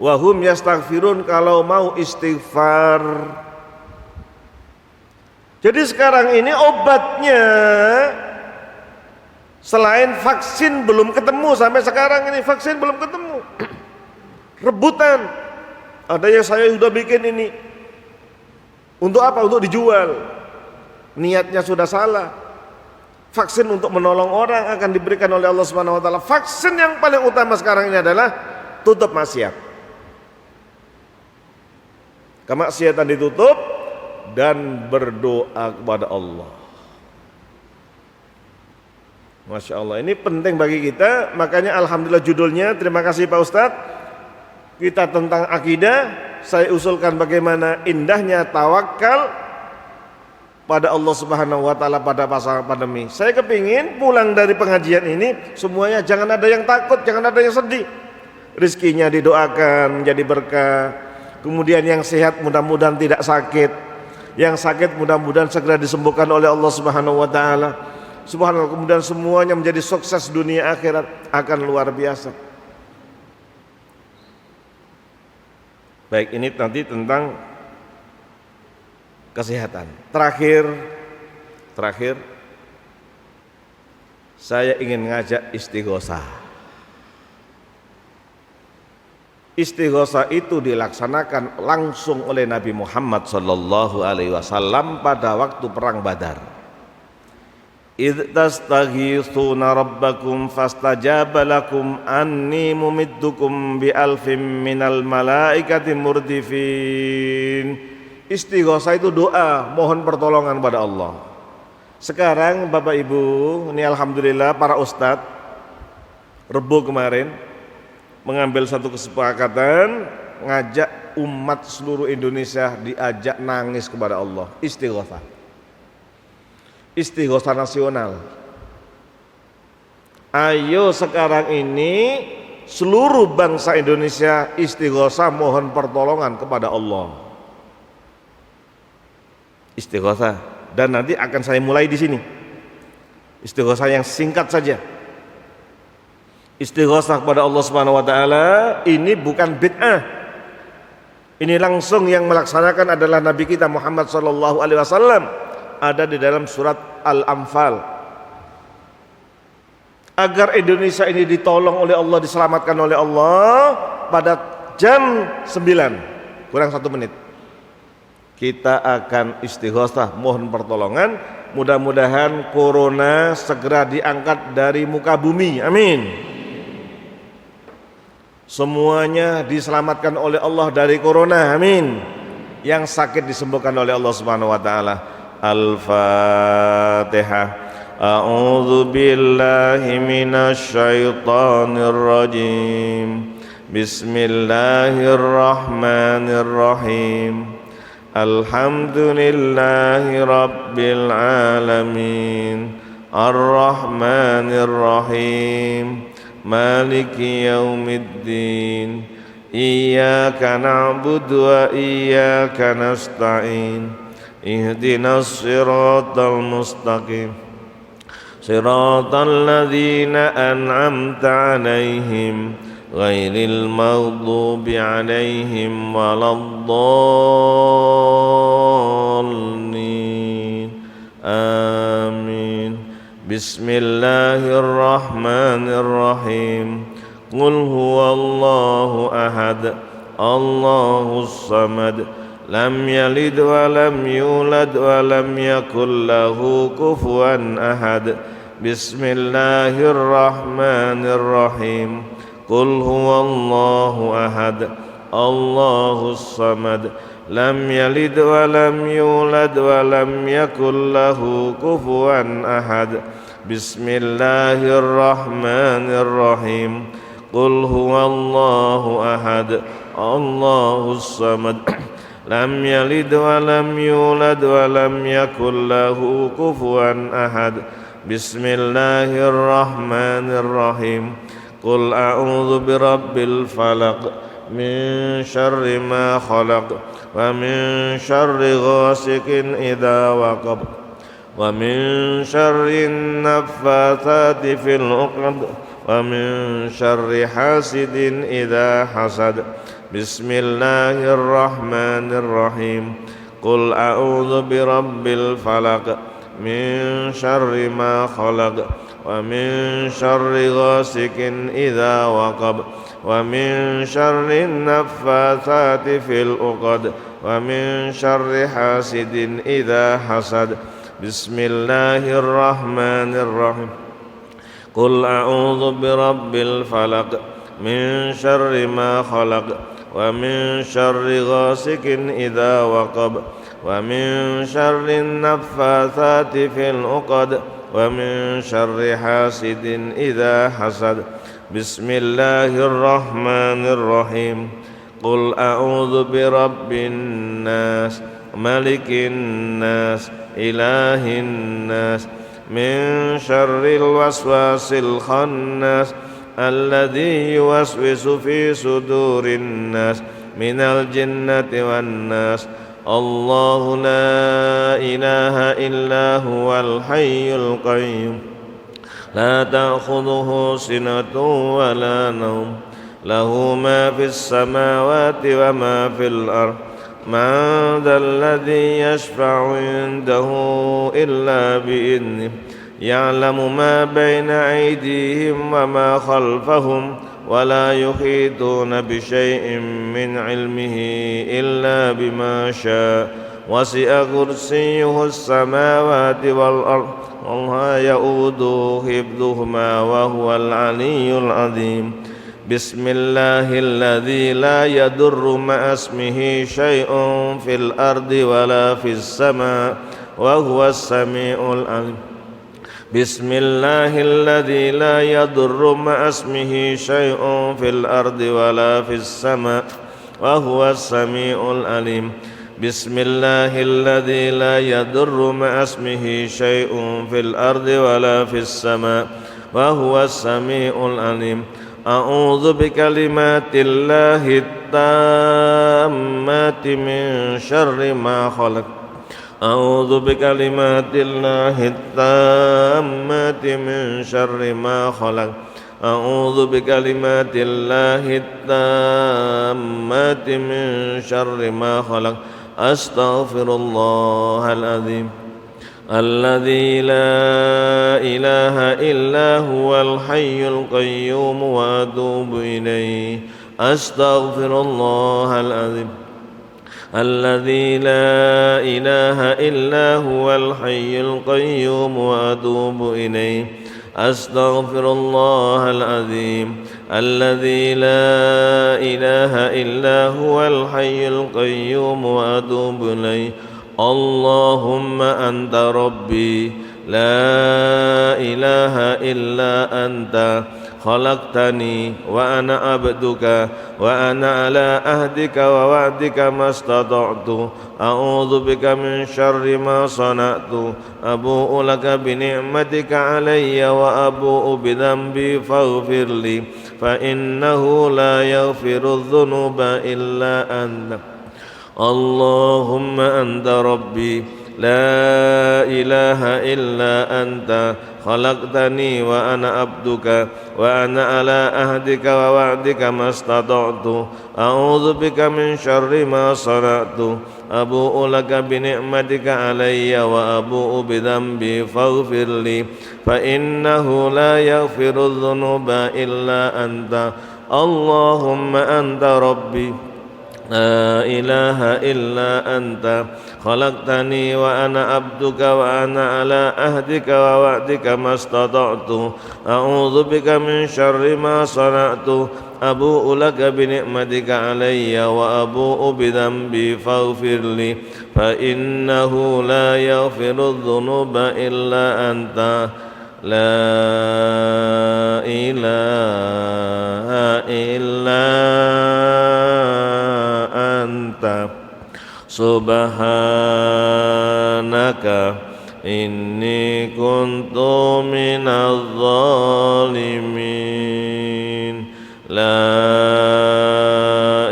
Wahum yastaghfirun, kalau mau istighfar. Jadi sekarang ini obatnya selain vaksin belum ketemu, sampai sekarang ini vaksin belum ketemu. Rebutan. Ada yang saya sudah bikin ini. Untuk apa? Untuk dijual. Niatnya sudah salah. Vaksin untuk menolong orang akan diberikan oleh Allah Subhanahu wa taala. Vaksin yang paling utama sekarang ini adalah tutup maksiat. Kemaksiatan ditutup dan berdoa kepada Allah. Masya Allah, ini penting bagi kita. Makanya alhamdulillah judulnya, terima kasih Pak Ustadz, kita tentang akidah. Saya usulkan bagaimana indahnya tawakal pada Allah Subhanahu wa taala pada masa pandemi. Saya kepingin pulang dari pengajian ini semuanya jangan ada yang takut, jangan ada yang sedih. Rizkinya didoakan menjadi berkah. Kemudian yang sehat mudah-mudahan tidak sakit, yang sakit mudah-mudahan segera disembuhkan oleh Allah Subhanahu wa taala. Subhanallah, kemudian semuanya menjadi sukses dunia akhirat akan luar biasa. Baik, ini nanti tentang kesehatan. Terakhir saya ingin ngajak istighosah. Istighosah itu dilaksanakan langsung oleh Nabi Muhammad sallallahu alaihi wasallam pada waktu perang Badar. Idh tastaghithuna rabbakum fastajaba lakum anni mumiddukum bi alfim minal malaikati murdifin. Istighosa itu doa, mohon pertolongan pada Allah. Sekarang Bapak Ibu, ini alhamdulillah para ustadz Rebo kemarin mengambil satu kesepakatan, ngajak umat seluruh Indonesia diajak nangis kepada Allah, istighosa. Istighosa nasional. Ayo sekarang ini seluruh bangsa Indonesia istighosa, mohon pertolongan kepada Allah. Istighosa, dan nanti akan saya mulai di sini. Istighosa yang singkat saja. Istighosa kepada Allah Subhanahu wa taala ini bukan bid'ah. Ini langsung yang melaksanakan adalah Nabi kita Muhammad sallallahu alaihi wasallam. Ada di dalam surat Al-Anfal. Agar Indonesia ini ditolong oleh Allah, diselamatkan oleh Allah, pada jam 9 kurang 1 menit kita akan istighosa, mohon pertolongan. Mudah-mudahan corona segera diangkat dari muka bumi, amin. Semuanya diselamatkan oleh Allah dari corona, amin. Yang sakit disembuhkan oleh Allah Subhanahu wa taala. Al-Fatihah. A'udzu billahi minasy syaithanir rajim. Bismillahirrahmanirrahim. Alhamdulillahi rabbil alamin. Ar-Rahmanir Rahim. Maliki yaumiddin. Iyyaka na'budu wa iyyaka nasta'in. Ihdinas siratal mustaqim. Siratal ladzina an'amta 'alaihim ghairil maghdubi 'alaihim waladdallin. Amin. Bismillahirrahmanirrahim. Qul huwallahu ahad. Allahus samad. Lam yalid wa lam yulad wa lam yakul lahu kufuwan ahad. Bismillahirrahmanirrahim. Qul huwallahu ahad. Allahus samad. Lam yalid wa lam yulad wa lam yakul lahu kufuwan ahad. Bismillahirrahmanirrahim. Qul huwallahu ahad. Allahus samad. Lam yalid wa lam yulad wa lam yakul lahu kufuwan ahad. Bismillahirrahmanirrahim. Qul a'udzu birabbil falaq min syarri ma khalaq wa min syarri ghasikin idza waqab wa min syarri naffatsati fil 'uqad wa min syarri hasidin idza hasad. Bismillahirrahmanirrahim. Qul a'udzu birabbil falaq min syarri ma khalaq wa min syarri ghasikin idza waqab wa min syarri naffatsati fil 'uqad wa min syarri hasidin idza hasad. Bismillahirrahmanirrahim. Qul a'udzu birabbil falaq min syarri ma khalaq wa min syarri ghasikin idza waqab wa min syarri naffatsati fil 'uqad wa min syarri hasidin idza hasad. Bismillahirrahmanirrahim. Qul a'udzu birabbin nas malikin nas ilahin nas min syarril waswasil khannas alladzi yuwaswisu fi sudurin nas minal jinnati wan nas. Allahu la ilaha illa huwal hayyul qayyum la ta'khudhuhu sinatun wa la nawm lahu ma fis samawati wa ma fil ardh man dhal ladzi yashfa'u 'indahu illa bi'idhnihi ya'lamu ma baina aydihim wa ma khalfahum wa la yuhituna bi syai'in min 'ilmihi illa bima syaa وسع كرسيه السماوات والأرض ولا يؤوده حفظهما وهو العلي العظيم بسم الله الذي لا يضر مع اسمه شيء في الأرض ولا في السماء وهو السميع العليم بسم الله الذي لا يضر مع اسمه شيء في الأرض ولا في السماء وهو السميع العليم بسم الله الذي لا يضر مع اسمه شيء في الأرض ولا في السماء وهو السميع العليم أعوذ بكلمات الله التامات من شر ما خلق أعوذ بكلمات الله التامات من شر ما خلق أعوذ بكلمات الله التامات من شر ما خلق أستغفر الله العظيم الذي لا إله إلا هو الحي القيوم وأتوب إليه أستغفر الله العظيم الذي لا إله إلا هو الحي القيوم وأتوب إليه أستغفر الله العظيم الذي لا إله إلا هو الحي القيوم وأتوب إليه اللهم أنت ربي لا إله إلا أنت خلقتني وأنا عبدك وأنا على عهدك ووعدك ما استطعت أعوذ بك من شر ما صنعت أبوء لك بنعمتك علي وأبوء بذنبي فاغفر لي فإنه لا يغفر الذنوب إلا أنت اللهم أنت ربي لا إله إلا أنت خلقتني وأنا عبدك وأنا على عهدك ووعدك ما استطعت أعوذ بك من شر ما صنعت أبوء لك بنعمتك علي وأبوء بذنبي فاغفر لي فإنه لا يغفر الذنوب إلا أنت اللهم أنت ربي لا إله إلا أنت خلقتني وأنا عبدك وأنا على عهدك ووعدك ما استطعت أعوذ بك من شر ما صنعت أبوء لك بنعمتك علي وأبوء بذنبي فاغفر لي فإنه لا يغفر الذنوب إلا أنت لا إله إلا أنت سبحانك إني كنت من الظالمين لا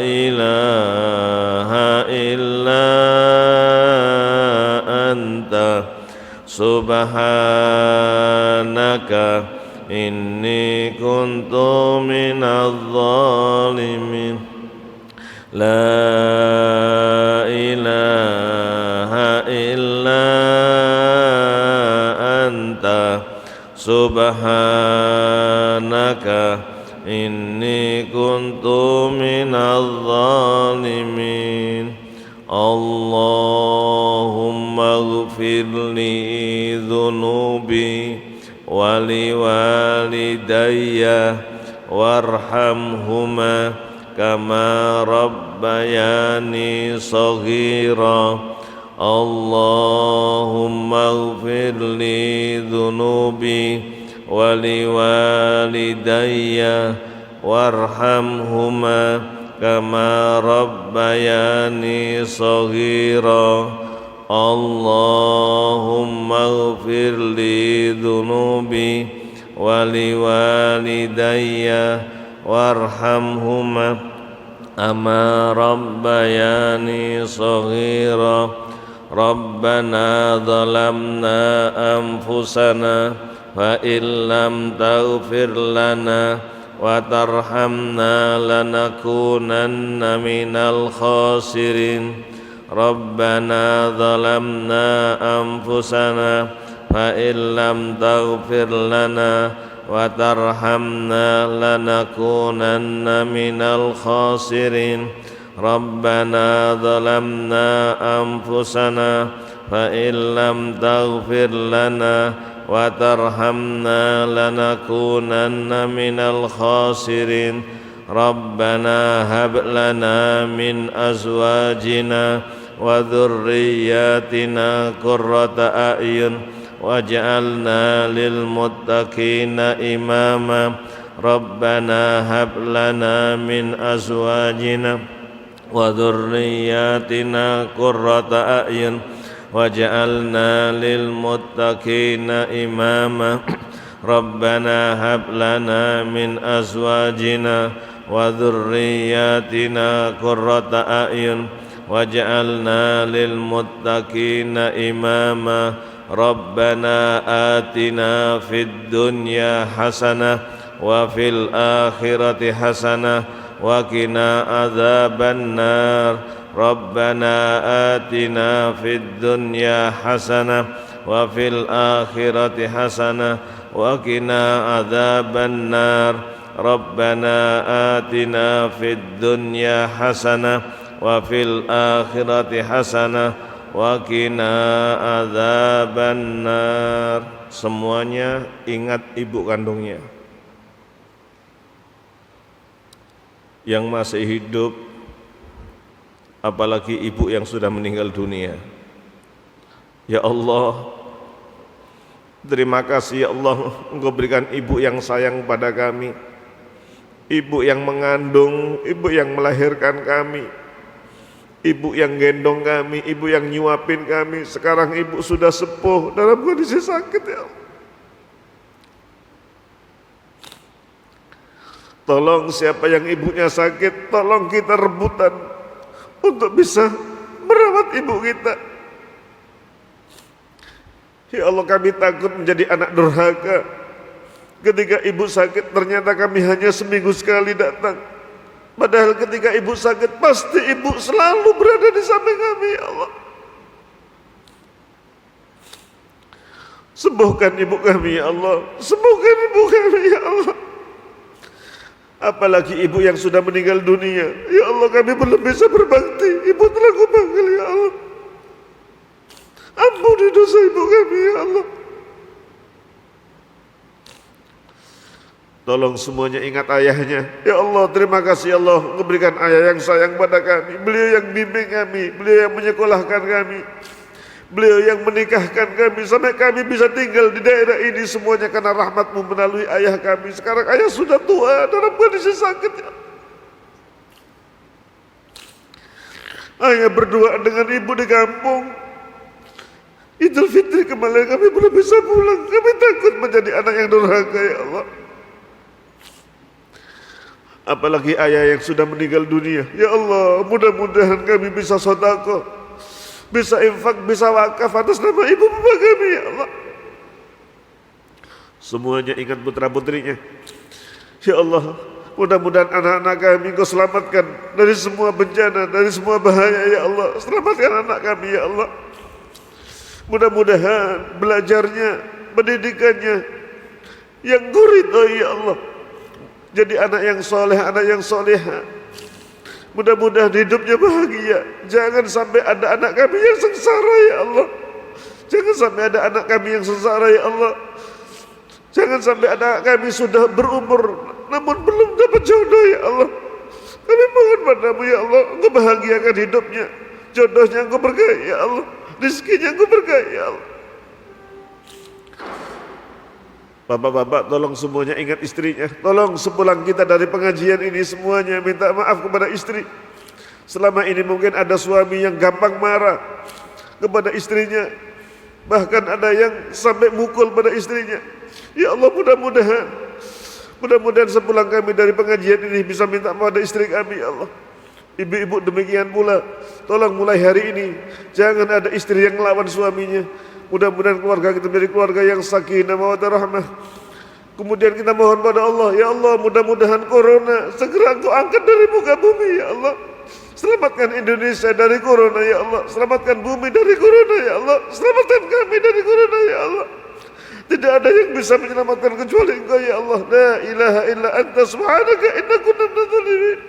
إله إلا أنت سبحانك إني كنت من الظالمين لا إله إلا أنت سبحانك إني كنت من الظالمين اللهم اغفر لي ذنوبي ولوالدي وارحمهما كما ربياني صغيرا اللهم اغفر لي ذنوبي ولوالدي وارحمهما كما ربياني صغيرا اللهم اغفر لي ذنوبي ولوالدي وارحمهما كما ربياني صغيرا ربنا ظلمنا أنفسنا فإن لم تغفر لنا وترحمنا لنكونن من الخاسرين ربنا ظلمنا أنفسنا فإن لم تغفر لنا وترحمنا لنكونن من الخاسرين ربنا ظلمنا أنفسنا فإن لم تغفر لنا وترحمنا لنكونن من الخاسرين ربنا هب لنا من أزواجنا وذرياتنا قرة أعين واجعلنا للمتقين إماما ربنا هب لنا من أزواجنا وذرياتنا قرة أعين واجعلنا للمتقين إماما ربنا هب لنا من أزواجنا وذرياتنا قرة أعين واجعلنا للمتقين إماما ربنا آتنا في الدنيا حسنة وفي الآخرة حسنة وقنا عذاب النار ربنا آتنا في الدنيا حسنة وفي الآخرة حسنة وقنا عذاب النار ربنا آتنا في الدنيا حسنة وفي الآخرة حسنة وقنا عذاب النار. Semuanya ingat ibu kandungnya yang masih hidup, apalagi ibu yang sudah meninggal dunia. Ya Allah, terima kasih ya Allah, Engkau berikan ibu yang sayang pada kami, ibu yang mengandung, ibu yang melahirkan kami, ibu yang gendong kami, ibu yang nyuapin kami. Sekarang ibu sudah sepuh dalam kondisi sakit ya Allah. Tolong siapa yang ibunya sakit, tolong kita rebutan untuk bisa merawat ibu kita. Ya Allah, kami takut menjadi anak durhaka. Ketika ibu sakit ternyata kami hanya seminggu sekali datang. Padahal ketika ibu sakit pasti ibu selalu berada di samping kami ya Allah. Sembuhkan ibu kami ya Allah, sembuhkan ibu kami ya Allah. Apalagi ibu yang sudah meninggal dunia. Ya Allah, kami belum bisa berbakti. Ibu telah kupanggil ya Allah. Ampuni dosa ibu kami ya Allah. Tolong semuanya ingat ayahnya. Ya Allah, terima kasih ya Allah, memberikan ayah yang sayang pada kami. Beliau yang bimbing kami, beliau yang menyekolahkan kami, beliau yang menikahkan kami sampai kami bisa tinggal di daerah ini semuanya karena rahmat-Mu melalui ayah kami. Sekarang ayah sudah tua dalam kondisi sakit ya. Ayah berdua dengan ibu di kampung. Idul Fitri kemarin kami belum bisa pulang. Kami takut menjadi anak yang durhaka ya Allah. Apalagi ayah yang sudah meninggal dunia. Ya Allah, mudah-mudahan kami bisa sedekah, bisa infak, bisa wakaf atas nama ibu bapak kami ya Allah. Semuanya ingat putra-putrinya. Ya Allah, mudah-mudahan anak-anak kami Engkau selamatkan dari semua bencana, dari semua bahaya ya Allah. Selamatkan anak kami ya Allah. Mudah-mudahan belajarnya, pendidikannya yang Engkau ridhoi ya Allah. Jadi anak yang soleh, anak yang soleha. Mudah-mudahan hidupnya bahagia. Jangan sampai ada anak kami yang sengsara ya Allah. Jangan sampai ada anak kami yang sengsara ya Allah. Jangan sampai anak kami sudah berumur namun belum dapat jodoh ya Allah. Kami mohon padamu ya Allah, Engkau bahagiakan hidupnya, jodohnya Engkau berkahi ya Allah, rezekinya Engkau berkahi ya Allah. Bapak-bapak, tolong semuanya ingat istrinya. Tolong sepulang kita dari pengajian ini semuanya minta maaf kepada istri. Selama ini mungkin ada suami yang gampang marah kepada istrinya, bahkan ada yang sampai mukul pada istrinya. Ya Allah, mudah-mudahan sepulang kami dari pengajian ini bisa minta maaf pada istri kami ya Allah. Ibu-ibu demikian pula. Tolong mulai hari ini jangan ada istri yang melawan suaminya. Mudah-mudahan keluarga kita menjadi keluarga yang sakinah mawaddah rahmah. Kemudian kita mohon pada Allah, ya Allah, mudah-mudahan corona segera Engkau angkat dari muka bumi ya Allah. Selamatkan Indonesia dari corona ya Allah. Selamatkan bumi dari corona ya Allah. Selamatkan kami dari corona ya Allah. Tidak ada yang bisa menyelamatkan kecuali Engkau ya Allah. La ilaha illa anta subhanaka inna kunna minadh-dhalimin.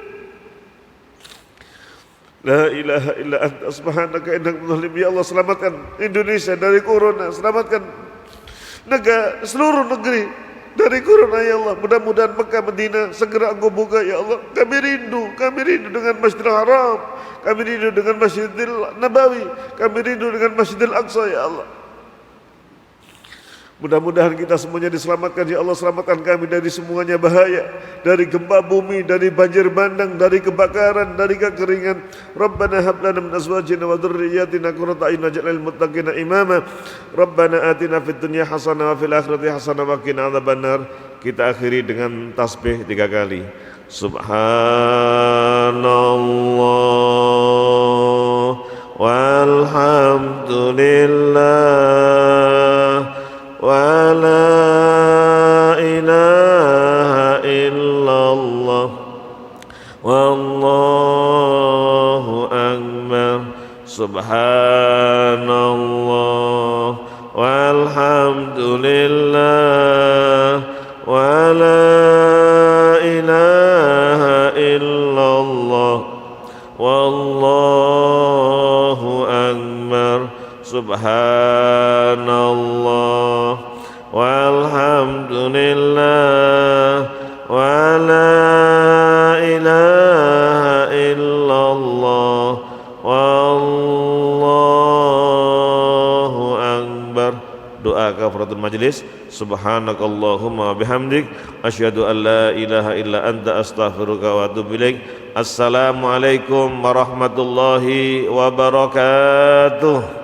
La ilaha illa anta subhanaka innaka kuntu minadh-dhalimin. Ya Allah, selamatkan Indonesia dari corona, selamatkan negara, seluruh negeri dari corona ya Allah. Mudah-mudahan Mekah Madinah segera Engkau buka ya Allah. Kami rindu dengan Masjidil Haram, kami rindu dengan Masjidil Nabawi, kami rindu dengan Masjidil Aqsa ya Allah. Mudah-mudahan kita semuanya diselamatkan ya Allah. Selamatkan kami dari semuanya bahaya, dari gempa bumi, dari banjir bandang, dari kebakaran, dari kekeringan. Rabbana hab lana min azwajina wa dhurriyyatina qurrata a'yun waj'alna lil muttaqina imama. Rabbana atina fid dunya hasanah wa fil akhirati hasanah wa qina adzabannar. Kita akhiri dengan tasbih 3 kali. Subhanallah walhamdulillah wa la ilaha illallah wallahu akbar. Subhanallah walhamdulillah wa la ilaha illallah wallahu akbar. Subhanallah walhamdulillah wa la ilaha illallah wallahu akbar. Doa kafaratul majlis. Subhanakallahumma bihamdik asyhadu an la ilaha illa anta astaghfiruka wa atubu ilaik. Assalamualaikum warahmatullahi wabarakatuh.